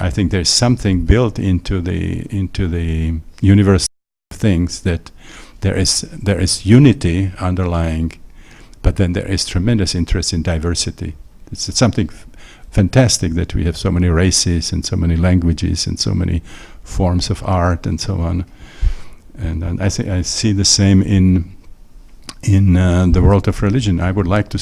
I think there's something built into the universe of things that there is unity underlying, but then there is tremendous interest in diversity. It's something fantastic that we have so many races and so many languages and so many forms of art and so on. And I see the same in the world of religion. I would like to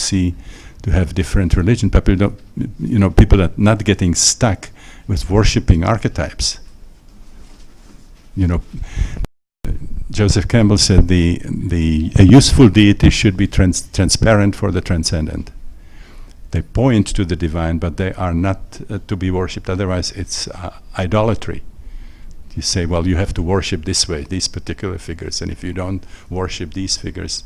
have different religion. People are not getting stuck with worshipping archetypes. Joseph Campbell said a useful deity should be transparent for the transcendent. They point to the divine, but they are not to be worshipped. Otherwise, it's idolatry. You say, well, you have to worship this way, these particular figures, and if you don't worship these figures,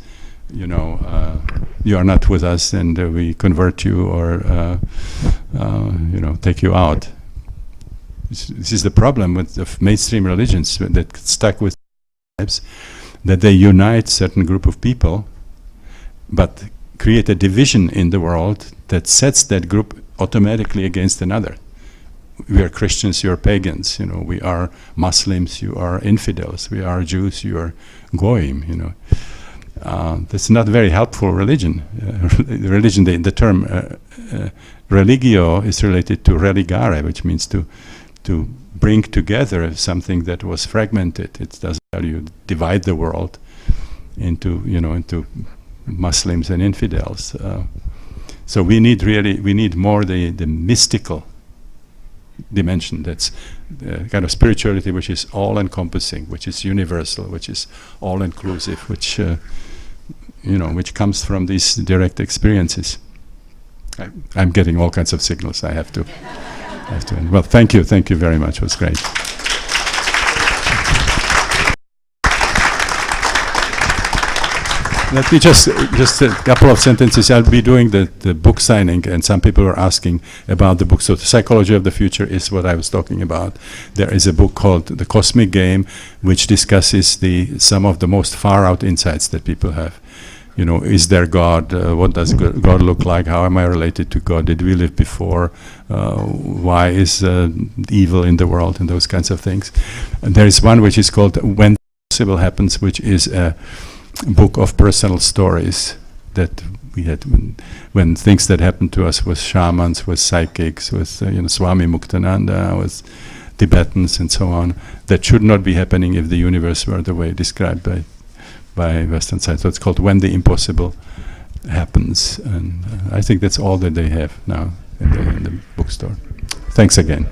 you know, you are not with us, and we convert you or, you know, take you out. This is the problem with the mainstream religions that get stuck with tribes, that they unite certain group of people, but create a division in the world that sets that group automatically against another. We are Christians, you are pagans, you know, we are Muslims, you are infidels, we are Jews, you are goyim, you know. That's not a very helpful religion. Religion, the term religio is related to religare, which means to bring together something that was fragmented. It doesn't tell you divide the world into, you know, into Muslims and infidels. So we need more the mystical dimension. That's kind of spirituality which is all-encompassing, which is universal, which is all-inclusive, which you know, which comes from these direct experiences. I'm getting all kinds of signals. I have to end. Well, thank you very much. It was great. Let me just a couple of sentences. I'll be doing the book signing, and some people are asking about the book. So the Psychology of the Future is what I was talking about. There is a book called The Cosmic Game, which discusses some of the most far-out insights that people have. You know, is there God? What does God look like? How am I related to God? Did we live before? Why is evil in the world? And those kinds of things. And there is one which is called When the Impossible Happens, which is a book of personal stories that we had when things that happened to us with shamans, with psychics, with you know, Swami Muktananda, with Tibetans and so on, that should not be happening if the universe were the way described by Western science. So it's called When the Impossible Happens, and I think that's all that they have now in the bookstore. Thanks again.